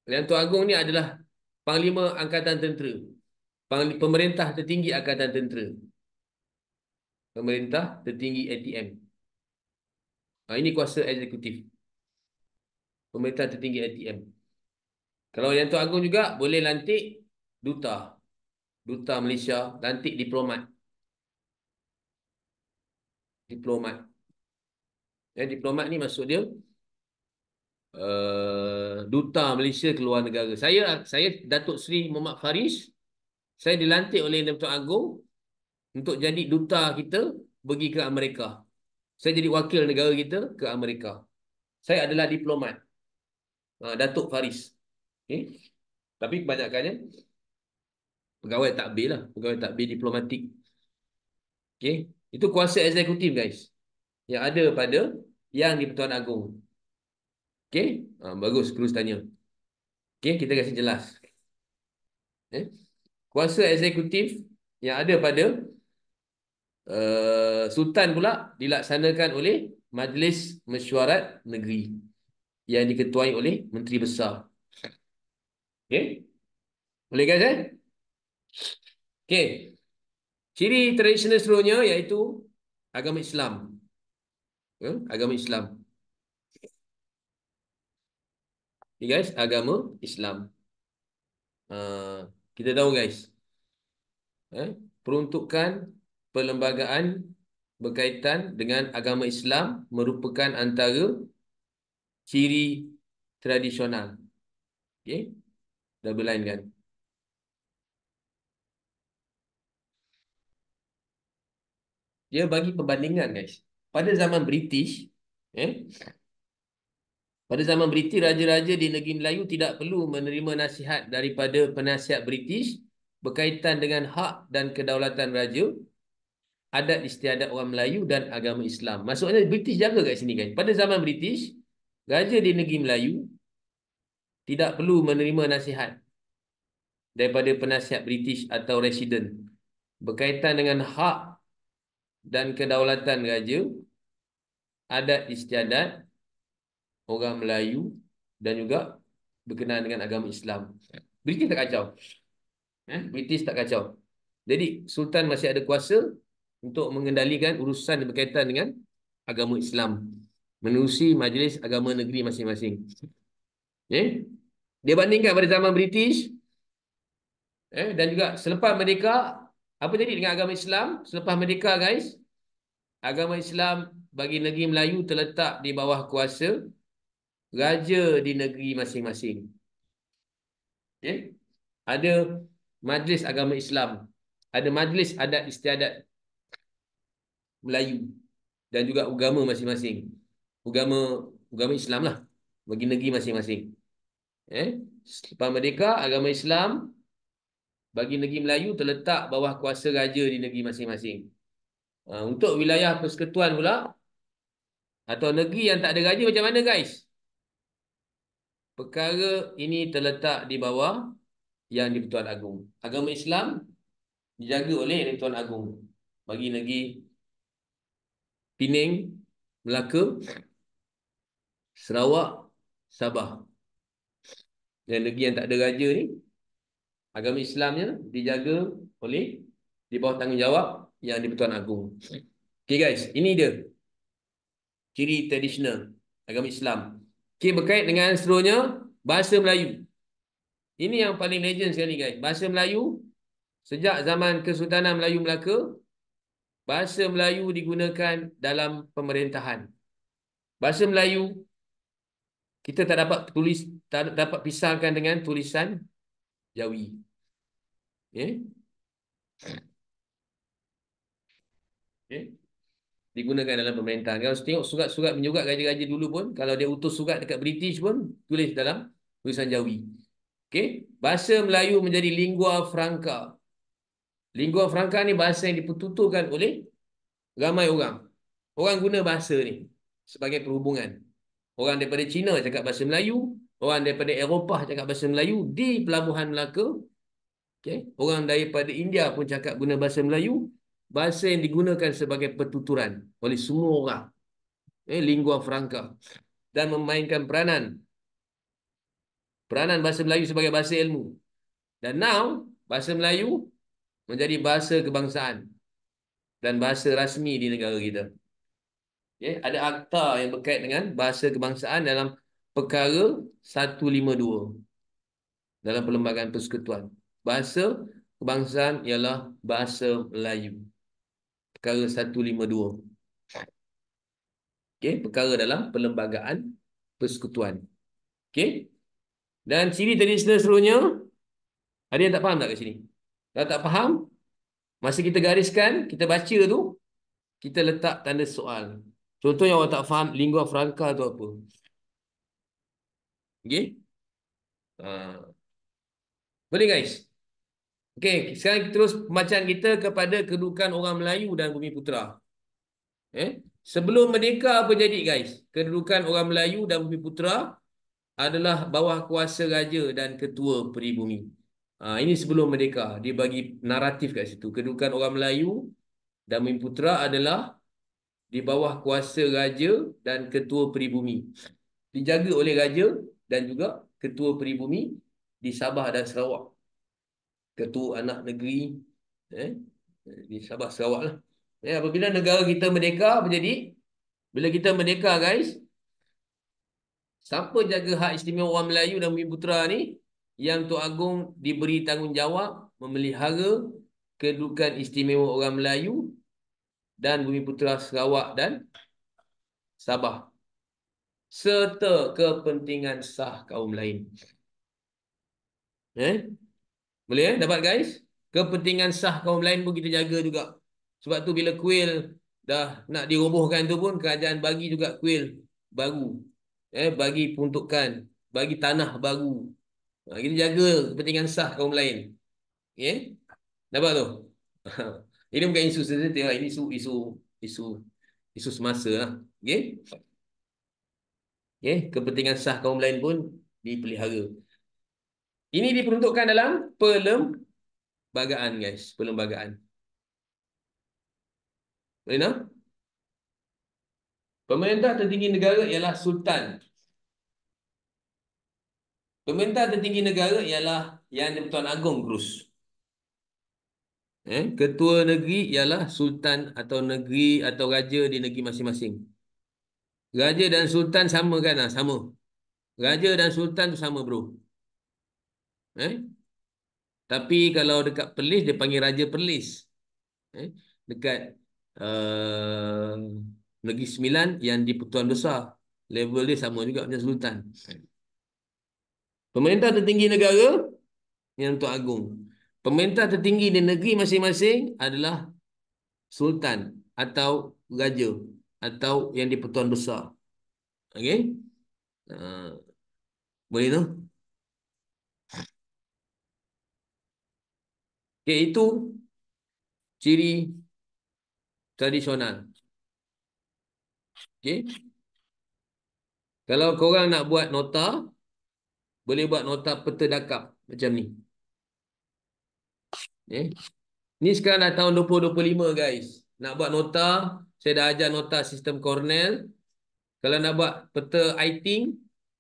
Yang Tuan Agong ni adalah Panglima Angkatan Tentera. Pemerintah tertinggi Angkatan Tentera. Pemerintah tertinggi ATM. Ini kuasa eksekutif. Pemerintah tertinggi ATM. Kalau Yang Tuan Agong juga boleh lantik duta. Duta Malaysia, lantik diplomat. Diplomat. Diplomat ni maksud dia duta Malaysia ke luar negara. Saya Datuk Seri Muhammad Faris, saya dilantik oleh Tuan Agong untuk jadi duta kita pergi ke Amerika. Saya jadi wakil negara kita ke Amerika. Saya adalah diplomat. Datuk Faris. Okay. Tapi kebanyakannya pegawai takbir lah. Pegawai takbir diplomatik. Okay. Itu kuasa eksekutif guys. Yang ada pada yang di Pertuan Agong. Okay. Bagus terus tanya. Okay. Kita kasih jelas. Kuasa eksekutif yang ada pada Sultan pula dilaksanakan oleh Majlis Mesyuarat Negeri yang diketuai oleh Menteri Besar. Okay. Boleh guys Okay. Ciri tradisional seluruhnya iaitu agama Islam. Agama Islam. Okay guys, agama Islam. Kita tahu guys. Peruntukan perlembagaan berkaitan dengan agama Islam merupakan antara ciri tradisional. Okay. Dah berlain kan? Dia bagi perbandingan guys. Pada zaman British, pada zaman British, raja-raja di negeri Melayu tidak perlu menerima nasihat daripada penasihat British berkaitan dengan hak dan kedaulatan raja, adat istiadat orang Melayu dan agama Islam. Maksudnya British jaga kat sini kan. Pada zaman British, raja di negeri Melayu tidak perlu menerima nasihat daripada penasihat British atau resident berkaitan dengan hak dan kedaulatan raja, adat istiadat orang Melayu dan juga berkenaan dengan agama Islam. British tak kacau. British tak kacau. Jadi Sultan masih ada kuasa untuk mengendalikan urusan yang berkaitan dengan agama Islam menerusi majlis agama negeri masing-masing. Dia bandingkan pada zaman British dan juga selepas merdeka, apa jadi dengan agama Islam selepas merdeka, guys? Agama Islam bagi negeri Melayu terletak di bawah kuasa raja di negeri masing-masing. Ada majlis agama Islam, ada majlis adat istiadat Melayu dan juga agama masing-masing. Agama Islam lah bagi negeri masing-masing. Selepas merdeka, agama Islam bagi negeri Melayu terletak bawah kuasa raja di negeri masing-masing. Untuk wilayah persekutuan pula atau negeri yang tak ada raja macam mana, guys? Perkara ini terletak di bawah Yang di-Pertuan Agong. Agama Islam dijaga oleh Yang di-Pertuan Agong bagi negeri Pening, Melaka, Sarawak, Sabah. Dan negeri yang tak ada raja ni, agama Islamnya dijaga oleh di bawah tanggungjawab Yang di-Pertuan Agong. Okay, guys, ini dia ciri tradisional agama Islam. Okay, berkait dengan seterusnya bahasa Melayu. Ini yang paling legend sekali, guys. Bahasa Melayu sejak zaman Kesultanan Melayu Melaka, bahasa Melayu digunakan dalam pemerintahan. Bahasa Melayu kita tak dapat tulis, tak dapat pisahkan dengan tulisan Jawi. Okay. Okay. Digunakan dalam pemerintahan. Kalau tengok surat-surat menyurat raja-raja dulu pun, kalau dia utus surat dekat British pun, tulis dalam tulisan Jawi. Okay. Bahasa Melayu menjadi lingua franca. Lingua franca ni bahasa yang dipertuturkan oleh ramai orang. Orang guna bahasa ni sebagai perhubungan. Orang daripada China cakap bahasa Melayu, orang daripada Eropah cakap bahasa Melayu di Pelabuhan Melaka. Okay. Orang daripada India pun cakap guna bahasa Melayu. Bahasa yang digunakan sebagai pertuturan oleh semua orang. Lingua franca. Dan memainkan peranan bahasa Melayu sebagai bahasa ilmu. Dan now, bahasa Melayu menjadi bahasa kebangsaan dan bahasa rasmi di negara kita. Ada akta yang berkait dengan bahasa kebangsaan dalam Perkara 152 dalam Perlembagaan Persekutuan. Bahasa kebangsaan ialah bahasa Melayu. Perkara 152. Perkara dalam Perlembagaan Persekutuan. Dan ciri tradisional seterusnya, ada yang tak faham tak kat sini? Kalau tak faham, masa kita gariskan, kita baca tu, kita letak tanda soal. Contohnya orang tak faham lingua franca tu apa. Boleh, guys? Sekarang kita terus pembacaan kita kepada kedudukan orang Melayu dan Bumiputera. Sebelum merdeka apa jadi, guys? Kedudukan orang Melayu dan Bumiputera adalah bawah kuasa raja dan ketua peribumi. Ini sebelum merdeka. Dia bagi naratif kat situ. Kedudukan orang Melayu dan Bumiputera adalah di bawah kuasa raja dan ketua peribumi. Dijaga oleh raja dan juga ketua peribumi di Sabah dan Sarawak. Ketua anak negeri di Sabah Sarawak lah. Apabila negara kita merdeka, apa jadi? Bila kita merdeka, guys, siapa jaga hak istimewa orang Melayu dan Bumiputera ni? Yang Tok Agong diberi tanggungjawab memelihara kedudukan istimewa orang Melayu dan Bumiputera Sarawak dan Sabah serta kepentingan sah kaum lain. Boleh dapat, guys? Kepentingan sah kaum lain pun kita jaga juga. Sebab tu bila kuil dah nak dirobohkan tu pun kerajaan bagi juga kuil baru. Bagi peruntukan, bagi tanah baru. Kita jaga kepentingan sah kaum lain. Dapat tu? Ini bukan isu sensitif lah. Ini isu semasa lah. Kepentingan sah kaum lain pun dipelihara. Ini diperuntukkan dalam perlembagaan, guys. Perlembagaan. Boleh nak? Pemerintah tertinggi negara ialah Sultan. Pemerintah tertinggi negara ialah Yang di-Pertuan Agong Krus. Ketua negeri ialah Sultan atau negeri atau raja di negeri masing-masing. Raja dan Sultan sama kan? Sama. Raja dan Sultan tu sama, bro. Tapi kalau dekat Perlis, dia panggil Raja Perlis. Dekat uh, Negeri Sembilan, Yang di-Pertuan Besar. Level dia sama juga macam Sultan. Pemerintah tertinggi negara, Yang Tuan Agong. Pemerintah tertinggi di negeri masing-masing adalah Sultan atau Raja atau Yang di-Pertuan Besar. Okey? Boleh tu? Okey, itu ciri tradisional. Okey? Kalau korang nak buat nota, boleh buat nota peta dakap macam ni. Ni sekarang dah tahun 2025, guys. Nak buat nota, saya dah ajar nota sistem Cornell. Kalau nak buat peta Iting,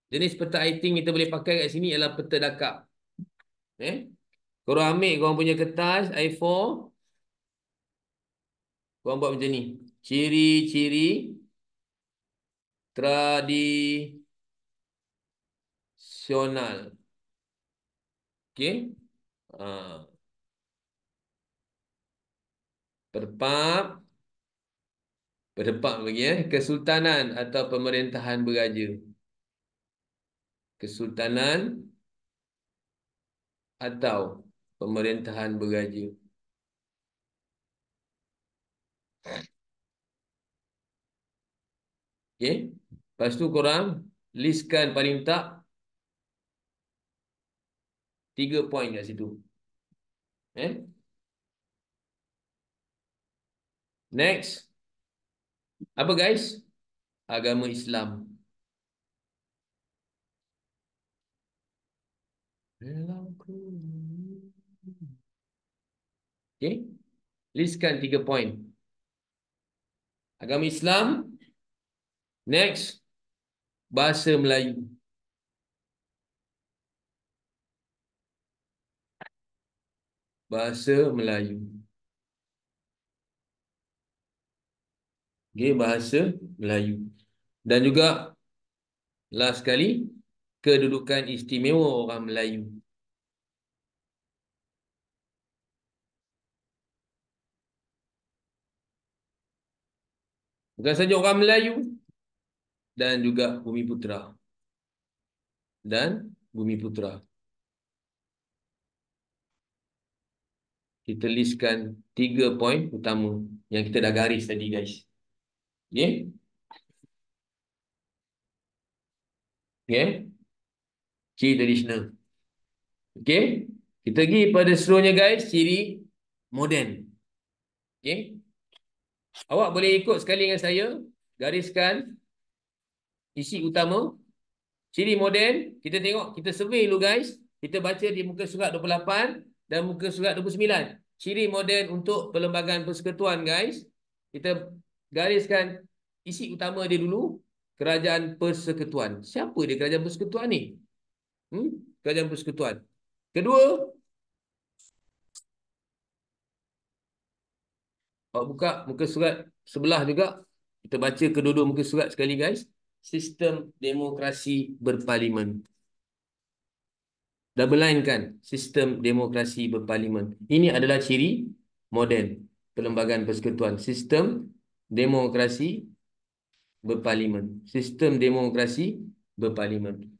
jenis peta Iting kita boleh pakai kat sini ialah peta dakap. Korang ambil korang punya kertas A4, korang buat macam ni. Ciri-ciri tradisional. Okey? Perdepak bagi Kesultanan atau pemerintahan beraja. Kesultanan atau pemerintahan beraja. Okey. Lepas tu korang listkan paling tak 3 poin kat situ. Next. Apa, guys? Agama Islam. Okey. Listkan 3 poin. Agama Islam. Next. Bahasa Melayu. Bahasa Melayu. Okey, bahasa Melayu. Dan juga last sekali, kedudukan istimewa orang Melayu. Bukan saja orang Melayu, dan juga Bumiputera. Dan Bumiputera. Kita listkan 3 poin utama yang kita dah garis tadi, guys. Okey? Okey? Ciri tradisional. Okey? Kita pergi pada seterusnya, guys. Ciri moden. Okey? Awak boleh ikut sekali dengan saya. Gariskan isi utama. Ciri moden. Kita tengok. Kita survey dulu, guys. Kita baca di muka surat 28 dan muka surat 29. Ciri moden untuk Perlembagaan Persekutuan, guys. Kita gariskan isi utama dia dulu. Kerajaan Persekutuan. Siapa dia Kerajaan Persekutuan ni? Kerajaan Persekutuan. Kedua, awak buka muka surat sebelah juga. Kita baca kedua-dua muka surat sekali, guys. Sistem demokrasi berparlimen. Double line kan? Sistem demokrasi berparlimen. Ini adalah ciri moden Perlembagaan Persekutuan. Sistem demokrasi berparlimen. Sistem demokrasi berparlimen.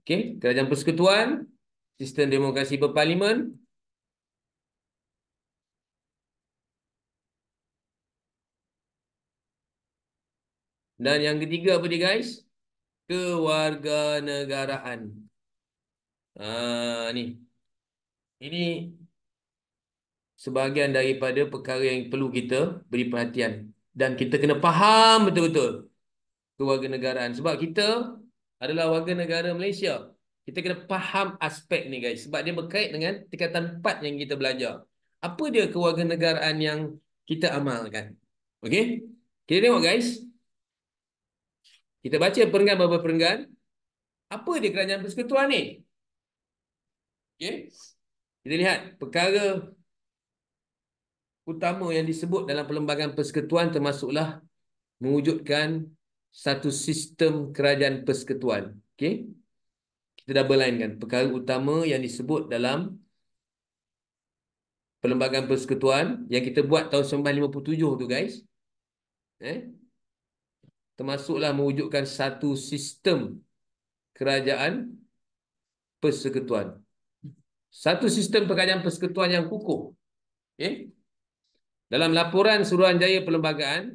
Okey, Kerajaan Persekutuan, sistem demokrasi berparlimen. Dan yang ketiga apa dia, guys? Kewarganegaraan. Ni. Ini sebahagian daripada perkara yang perlu kita beri perhatian. Dan kita kena faham betul-betul kewarganegaraan. Sebab kita adalah warga negara Malaysia. Kita kena faham aspek ni guys. Sebab dia berkait dengan tingkatan 4 yang kita belajar. Apa dia kewarganegaraan yang kita amalkan? Okey? Kita tengok guys. Kita baca perenggan beberapa perenggan. Apa dia kerajaan persekutuan ni? Okey? Kita lihat perkara utama yang disebut dalam perlembagaan persekutuan termasuklah mewujudkan satu sistem kerajaan persekutuan. Okey? Kita double line kan. Perkara utama yang disebut dalam perlembagaan persekutuan yang kita buat tahun 1957 tu guys. Termasuklah mewujudkan satu sistem kerajaan persekutuan. Satu sistem kerajaan persekutuan yang kukuh. Okay? Dalam laporan Suruhanjaya Perlembagaan,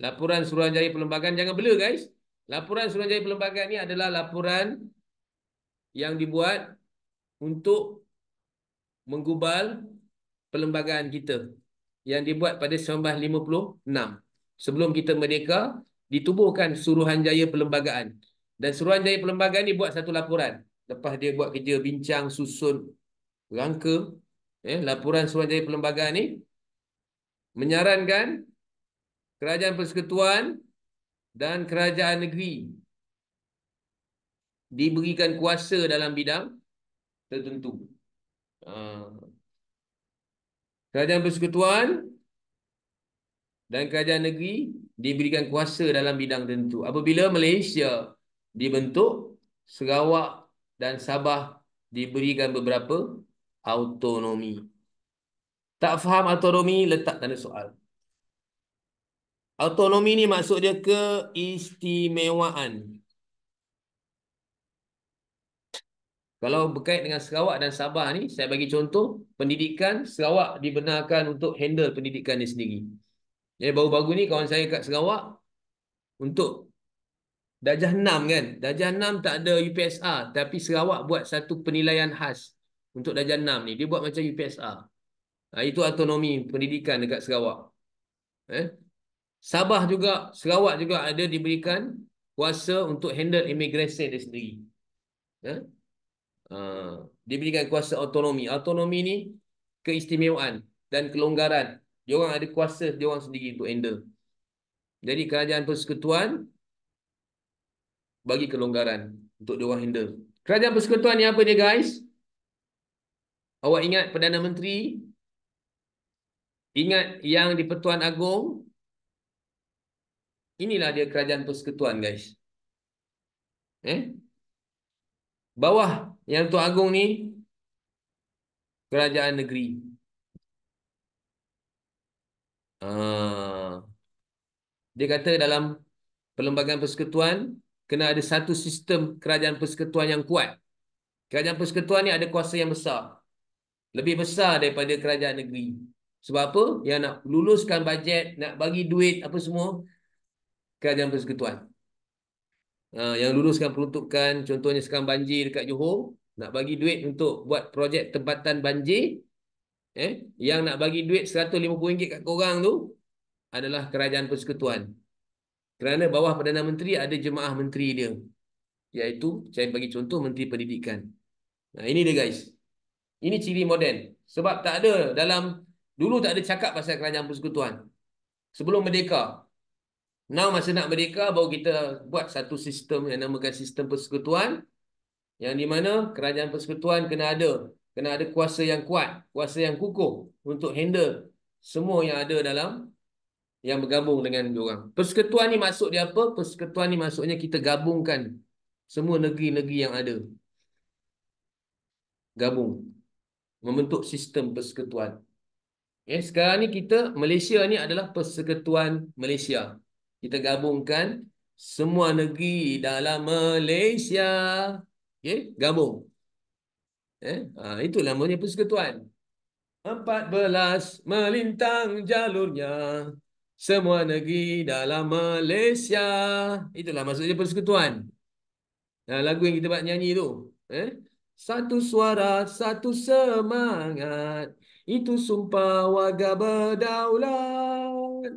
jangan bela guys. Laporan Suruhanjaya Perlembagaan ni adalah laporan yang dibuat untuk menggubal perlembagaan kita yang dibuat pada 1956. Sebelum kita merdeka, ditubuhkan Suruhanjaya Perlembagaan. Dan Suruhanjaya Perlembagaan ni buat satu laporan. Lepas dia buat kerja bincang, susun, rangka, laporan Suruhanjaya Perlembagaan ni menyarankan kerajaan persekutuan dan kerajaan negeri diberikan kuasa dalam bidang tertentu. Kerajaan persekutuan dan kerajaan negeri diberikan kuasa dalam bidang tertentu. Apabila Malaysia dibentuk, Sarawak dan Sabah diberikan beberapa autonomi. Tak faham autonomi, letak tanda soal. Autonomi ni maksud dia keistimewaan. Kalau berkait dengan Sarawak dan Sabah ni, saya bagi contoh, pendidikan Sarawak dibenarkan untuk handle pendidikan dia sendiri. Jadi baru-baru ni kawan saya kat Sarawak, untuk Darjah 6 kan, Darjah 6 tak ada UPSR, tapi Sarawak buat satu penilaian khas untuk Darjah 6 ni. Dia buat macam UPSR. Itu autonomi pendidikan dekat Sarawak. Sabah juga, Sarawak juga ada diberikan kuasa untuk handle immigration dia sendiri. Diberikan kuasa autonomi. Autonomi ni keistimewaan dan kelonggaran. Diorang ada kuasa diorang sendiri untuk handle. Jadi kerajaan persekutuan bagi kelonggaran untuk diorang handle. Kerajaan persekutuan ni apa dia guys? Awak ingat Perdana Menteri? Ingat yang di-Pertuan Agong? Inilah dia kerajaan persekutuan guys. Bawah yang Tuan Agong ni kerajaan negeri. Dia kata dalam perlembagaan persekutuan kena ada satu sistem kerajaan persekutuan yang kuat. Kerajaan persekutuan ni ada kuasa yang besar. Lebih besar daripada kerajaan negeri. Sebab apa? Yang nak luluskan bajet, nak bagi duit apa semua, kerajaan persekutuan. Yang luluskan peruntukan, contohnya sekarang banjir dekat Johor, nak bagi duit untuk buat projek tempatan banjir, yang nak bagi duit RM150 kat korang tu adalah kerajaan persekutuan. Kerana bawah Perdana Menteri ada jemaah menteri dia. Iaitu, saya bagi contoh Menteri Pendidikan. Ini dia guys. Ini ciri moden. Sebab tak ada dulu tak ada cakap pasal kerajaan persekutuan. Sebelum merdeka. Now masa nak merdeka, baru kita buat satu sistem yang namakan sistem persekutuan. Yang di mana kerajaan persekutuan kena ada kuasa yang kuat, kuasa yang kukuh untuk handle semua yang ada dalam yang bergabung dengan diorang. Persekutuan ni maksud dia apa? Persekutuan ni maksudnya kita gabungkan semua negeri-negeri yang ada. Gabung. Membentuk sistem persekutuan. Sekarang ni Malaysia ni adalah persekutuan Malaysia. Kita gabungkan semua negeri dalam Malaysia. Gabung. Itu namanya persekutuan. 14 melintang jalurnya, semua negeri dalam Malaysia. Itulah maksudnya persekutuan. Lagu yang kita buat nyanyi tu. Satu suara, satu semangat, itu sumpah warga berdaulat.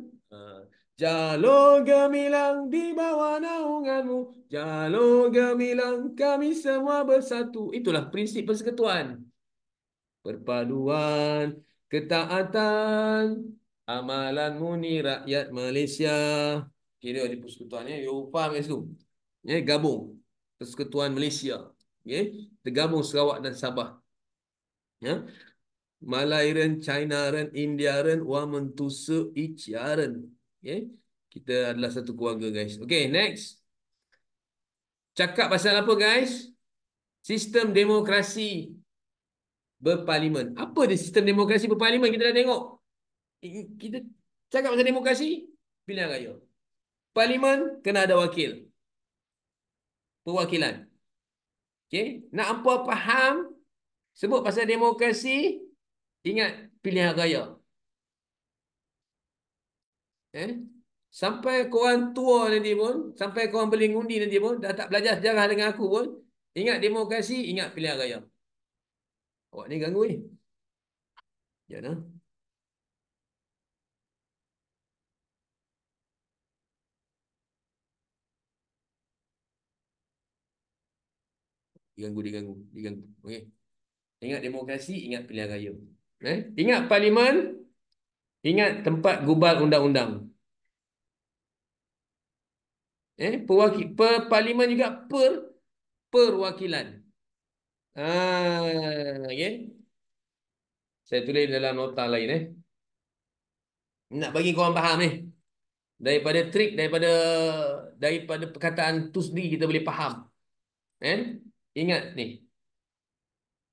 Jalur gemilang di bawah naunganmu. Jalur gemilang kami semua bersatu. Itulah prinsip persekutuan. Perpaduan, ketaatan, amalan murni rakyat Malaysia. Kira di persekutuannya, you faham kat situ? Ya, gabung. Persekutuan Malaysia. Okay? Tergabung Sarawak dan Sabah. Ya. Malairen, Chinaren, Indiaren, Wamentusa, Ichiaren. Okay? Kita adalah satu keluarga, guys. Okay, next. Cakap pasal apa, guys? Sistem demokrasi berparlimen. Apa dia sistem demokrasi berparlimen? Kita dah tengok. Kita cakap pasal demokrasi, pilihan raya. Parlimen, kena ada wakil. Perwakilan. Okay? Nak hampa faham, sebut pasal demokrasi, ingat pilihan raya. Eh? Sampai korang tua nanti pun, sampai korang beli ngundi nanti pun, dah tak belajar sejarah dengan aku pun, ingat demokrasi, ingat pilihan raya. Awak ni ganggu ni. Ya nah. Diganggu. Okey. Ingat demokrasi, ingat pilihan raya. Ingat parlimen, ingat tempat gubal undang-undang. Parlimen juga perwakilan. Okey. Saya tulis dalam nota lain Nak bagi korang faham ni. Daripada trik, daripada perkataan Tusdi kita boleh faham. Ingat ni.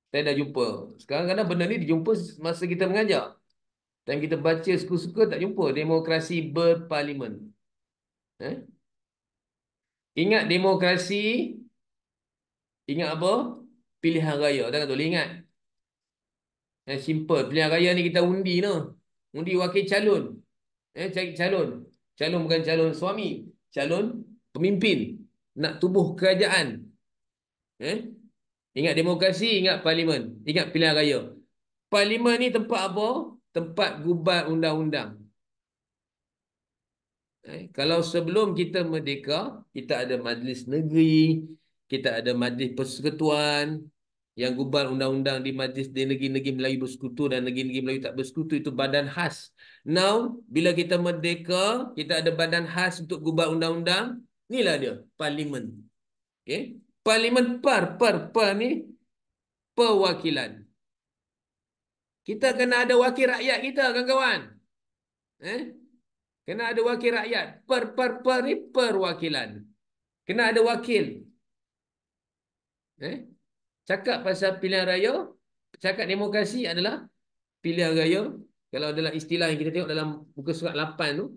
Saya dah jumpa. Sekarang kadang benda ni dijumpa masa kita mengajar. Dan kita baca suka-suka tak jumpa. Demokrasi berparlimen. Ingat demokrasi. Ingat apa? Pilihan raya. Jangan boleh ingat. Simple. Pilihan raya ni kita undi no. Undi wakil calon. Cari calon. Calon bukan calon suami. Calon pemimpin. Nak tubuh kerajaan. Ingat demokrasi, ingat parlimen. Ingat pilihan raya. Parlimen ni tempat apa? Tempat gubat undang-undang. Kalau sebelum kita merdeka, kita ada majlis negeri, kita ada majlis persekutuan, yang gubat undang-undang di majlis di negeri-negeri Melayu bersekutu dan negeri-negeri Melayu tak bersekutu, itu badan khas. Now, bila kita merdeka, kita ada badan khas untuk gubat undang-undang. Inilah dia, parlimen. Okay? Parlimen per ni perwakilan. Kita kena ada wakil rakyat kita, kawan-kawan. Kena ada wakil rakyat. Per ni perwakilan. Kena ada wakil. Cakap pasal pilihan raya, cakap demokrasi adalah pilihan raya. Kalau dalam istilah yang kita tengok dalam muka surat 8 tu,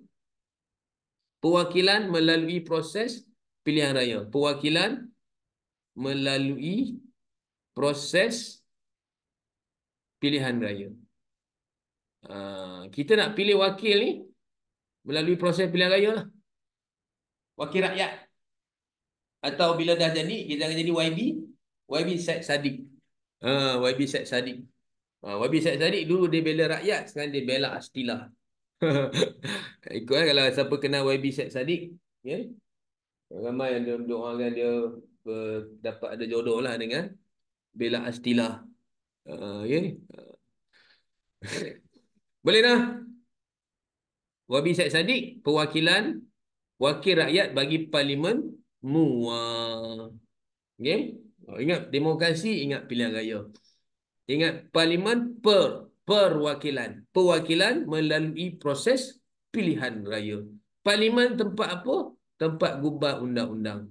perwakilan melalui proses pilihan raya. Perwakilan melalui proses pilihan raya. Kita nak pilih wakil ni melalui proses pilihan raya lah. Wakil rakyat. Atau bila dah jadi, kita akan jadi YB Syed Saddiq. YB Syed Saddiq. YB Syed Saddiq dulu dia bela rakyat, sekarang dia bela Astilah. Ikut kalau siapa kenal YB Syed Saddiq, ramai yang dia doakan dia dapat ada jodoh lah dengan bela Astilah. Boleh dah. YB Syed Saddiq, perwakilan wakil rakyat bagi parlimen MUA. Ingat demokrasi, ingat pilihan raya. Ingat parlimen perwakilan. Perwakilan melalui proses pilihan raya. Parlimen tempat apa? Tempat gubat undang-undang.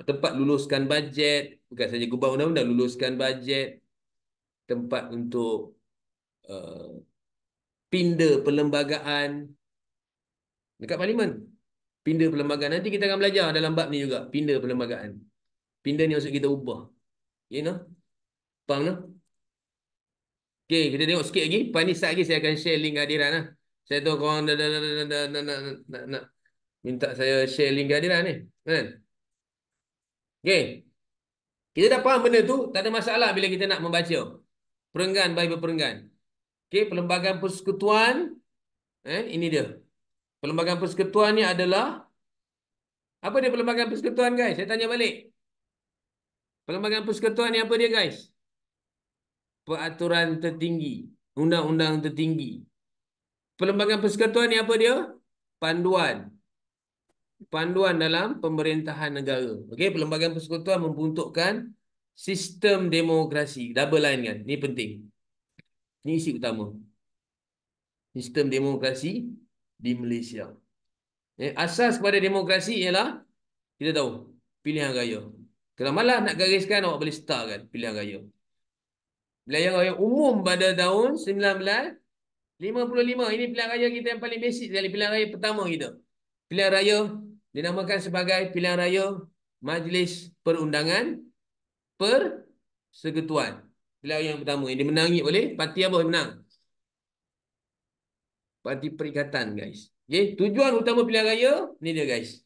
Tempat luluskan bajet. Bukan saja gubat undang-undang, luluskan bajet. Tempat untuk pinda perlembagaan. Dekat parlimen. Pinda perlembagaan. Nanti kita akan belajar dalam bab ni juga. Pinda perlembagaan. Pinda ni maksud kita ubah. Faham tak? Okay, kita tengok sikit lagi. Lepas ni lagi saya akan share link kehadiran lah. Saya tahu korang nak minta saya share link kehadiran ni. Kan? Okay. Kita dah faham benda tu. Tak ada masalah bila kita nak membaca. Perenggan by berperenggan. Okay, perlembagaan persekutuan. Ini dia. Perlembagaan persekutuan ni adalah, apa dia perlembagaan persekutuan guys? Saya tanya balik. Perlembagaan persekutuan ni apa dia guys? Peraturan tertinggi, undang-undang tertinggi. Perlembagaan persekutuan ni apa dia? Panduan. Panduan dalam pemerintahan negara. Okey, perlembagaan persekutuan membentukkan sistem demokrasi. Double line kan? Ini penting. Ini isi utama. Sistem demokrasi di Malaysia. Asas kepada demokrasi ialah, kita tahu, pilihan raya. Kalau malah nak gariskan, awak boleh startkan pilihan raya. Pilihan raya umum pada tahun 1955. Ini pilihan raya kita yang paling basic sekali. Pilihan raya pertama kita. Pilihan raya dinamakan sebagai pilihan raya Majlis Perundangan Persekutuan. Pilihan raya yang pertama. Yang dimenangi oleh parti apa yang menang? Parti Perikatan guys. Okay. Tujuan utama pilihan raya ni dia guys.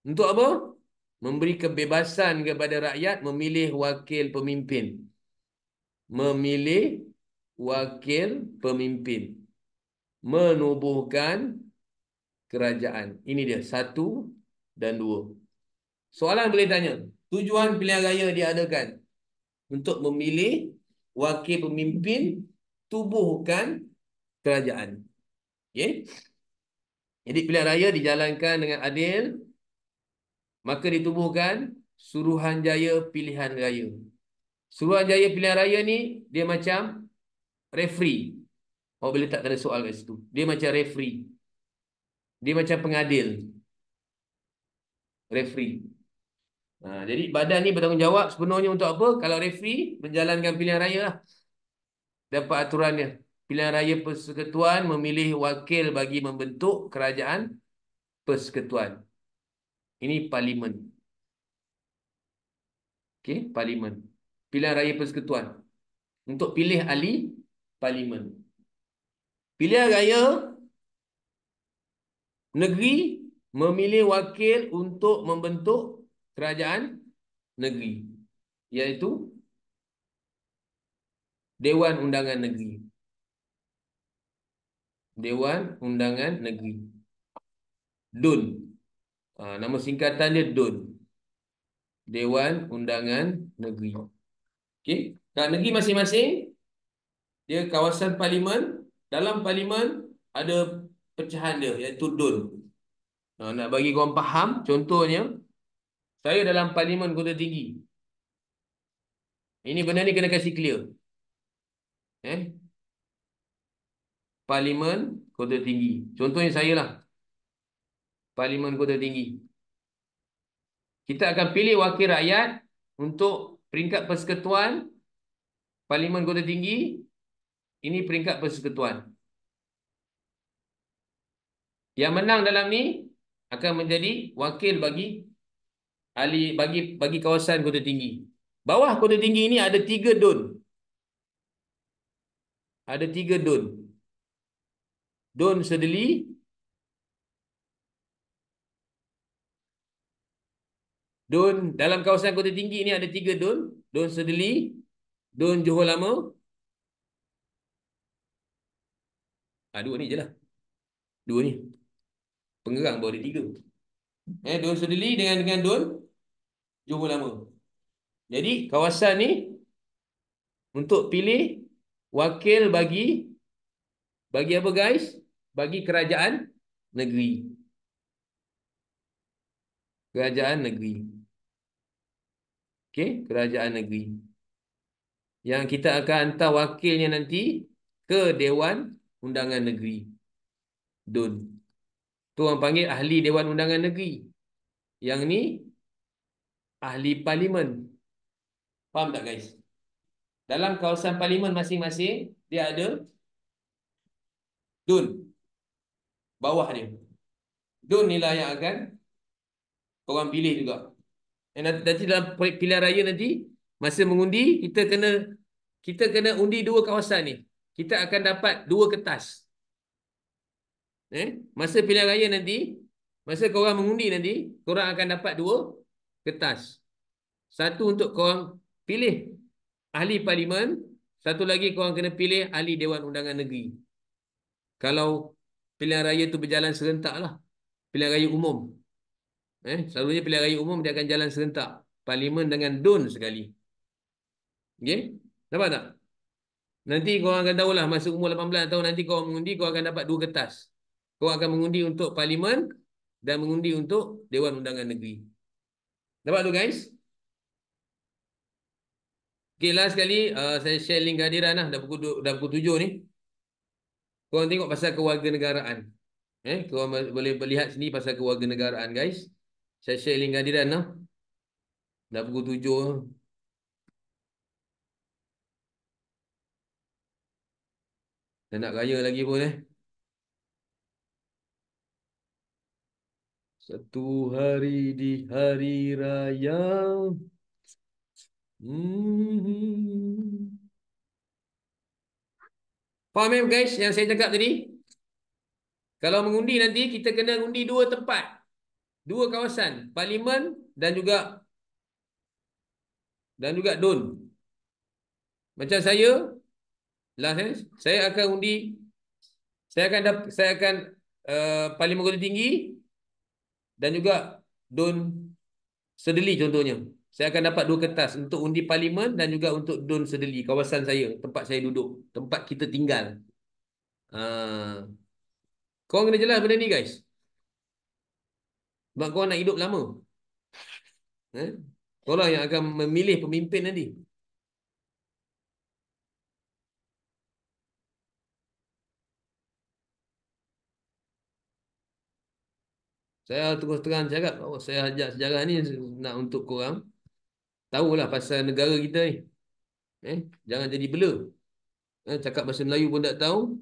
Untuk apa? Memberi kebebasan kepada rakyat memilih wakil pemimpin. Memilih wakil pemimpin. Menubuhkan kerajaan. Ini dia, 1 dan 2. Soalan boleh tanya. Tujuan pilihan raya diadakan untuk memilih wakil pemimpin, tubuhkan kerajaan. Okay? Jadi pilihan raya dijalankan dengan adil, maka ditubuhkan Suruhanjaya Pilihan Raya. Suruhanjaya Pilihan Raya ni dia macam referee. Awak boleh tak ada soal kat situ. Dia macam referee. Dia macam pengadil. Referee. Jadi badan ni bertanggungjawab sepenuhnya untuk apa? Kalau referee menjalankan pilihan raya lah. Dapat aturannya. Pilihan raya persekutuan memilih wakil bagi membentuk kerajaan persekutuan. Ini parlimen. Okey, parlimen. Pilihan raya persekutuan. Untuk pilih ahli parlimen. Pilihan raya negeri memilih wakil untuk membentuk kerajaan negeri. Iaitu Dewan Undangan Negeri. Dewan Undangan Negeri. DUN. Nama singkatan dia DUN. Dewan Undangan Negeri. Okey. Kat negeri masing-masing, dia kawasan parlimen. Dalam parlimen ada pecahan dia, iaitu DUN. Nak bagi korang faham, contohnya, saya dalam parlimen Kota Tinggi. Ini benda ni kena kasih clear. Parlimen Kota Tinggi. Contohnya saya lah. Parlimen Kota Tinggi. Kita akan pilih wakil rakyat untuk peringkat persekutuan. Parlimen Kota Tinggi. Ini peringkat persekutuan. Yang menang dalam ni akan menjadi wakil bagi ahli bagi kawasan Kota Tinggi. Bawah Kota Tinggi ini ada 3 DUN. Ada 3 DUN. DUN Sedeli, DUN dalam kawasan Kota Tinggi ini ada 3 DUN. DUN Sedeli, DUN Johor Lama. 2 ni je lah. 2 ni. Pengerang baru ada 3. DUN Sedeli dengan DUN Johor Lama. Jadi kawasan ni untuk pilih wakil bagi apa guys? Bagi kerajaan negeri. Kerajaan negeri. Okey, kerajaan negeri. Yang kita akan hantar wakilnya nanti ke Dewan Undangan Negeri. DUN. Tu orang panggil ahli Dewan Undangan Negeri. Yang ni ahli parlimen. Faham tak guys? Dalam kawasan parlimen masing-masing dia ada DUN. Bawah dia. DUN inilah yang akan korang pilih juga. Nanti dalam pilihan raya nanti, masa mengundi, kita kena undi 2 kawasan ni. Kita akan dapat 2 kertas. Masa pilihan raya nanti, masa korang mengundi nanti, korang akan dapat 2 kertas. Satu untuk korang pilih ahli parlimen, Satu lagi korang kena pilih ahli Dewan Undangan Negeri. Kalau pilihan raya tu berjalan serentak lah. Pilihan raya umum. Selalunya pilihan raya umum dia akan jalan serentak. Parlimen dengan DUN sekali. Okay? Nampak tak? Nanti korang akan tahulah masa umur 18 tahun nanti korang mengundi, korang akan dapat 2 kertas. Korang akan mengundi untuk Parlimen dan mengundi untuk Dewan Undangan Negeri. Dapat tu guys? Okay, last sekali saya share link kehadiran lah. Dah pukul 7 ni. Korang tengok pasal kewarganegaraan. Korang boleh melihat sini pasal kewarganegaraan guys. Saya share link kehadiran lah. Dah pukul 7. Dah nak raya lagi pun Satu hari di hari raya. Hmm. Faham guys yang saya cakap tadi? Kalau mengundi nanti kita kena undi 2 tempat. 2 kawasan. Parlimen dan juga DUN. Macam saya, lah saya akan undi, saya akan Parlimen Kota Tinggi dan juga DUN Sedeli contohnya. Saya akan dapat 2 kertas untuk undi Parlimen dan juga untuk DUN Sedeli, kawasan saya, tempat saya duduk, tempat kita tinggal. Korang kena jelas benda ni guys. Sebab korang nak hidup lama. Korang yang akan memilih pemimpin nanti. Saya terus terang cakap, saya ajak sejarah ni nak untuk korang tahulah pasal negara kita ni. Jangan jadi bela. Cakap bahasa Melayu pun tak tahu.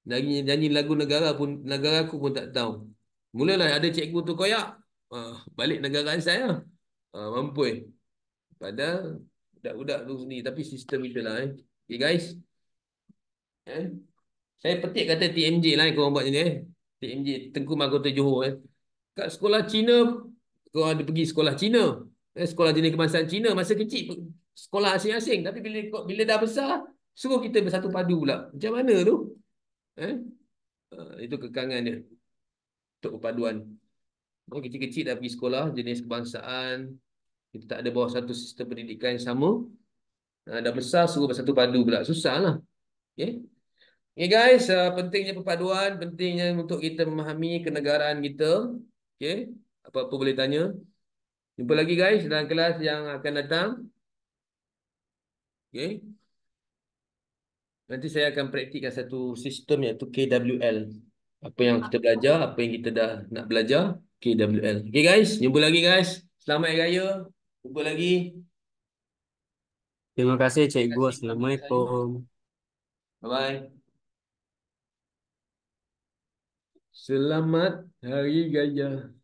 Nyanyi lagu negara pun, negara aku pun tak tahu. Mulalah ada cikgu tu koyak. Balik negara saya. Mampu Padahal budak-budak tu sendiri. Tapi sistem itulah. Okay guys. Saya petik kata TMJ lah korang buat ni. TMJ, Tengku Mahkota Johor. Kat sekolah Cina, korang ada pergi sekolah Cina. Sekolah jenis kebangsaan Cina. Masa kecil, sekolah asing-asing. Tapi bila dah besar, suruh kita bersatu padu pula. Macam mana tu? Itu kekangan dia. Untuk perpaduan. Kecil-kecil dah pergi sekolah jenis kebangsaan. Kita tak ada bawah satu sistem pendidikan yang sama. Dah besar suruh bersatu padu pula. Susah lah. Okay. Okay guys, pentingnya perpaduan, pentingnya untuk kita memahami kenegaraan kita. Okay. Apa-apa boleh tanya. Jumpa lagi guys dalam kelas yang akan datang. Okay. Nanti saya akan praktikkan satu sistem iaitu KWL. Apa yang kita belajar, apa yang kita dah nak belajar, KWL. Okay guys, jumpa lagi guys. Selamat Hari Raya. Jumpa lagi. Terima kasih Terima Cikgu. kasih kepada saya. Assalamualaikum. Bye-bye. Selamat Hari Raya.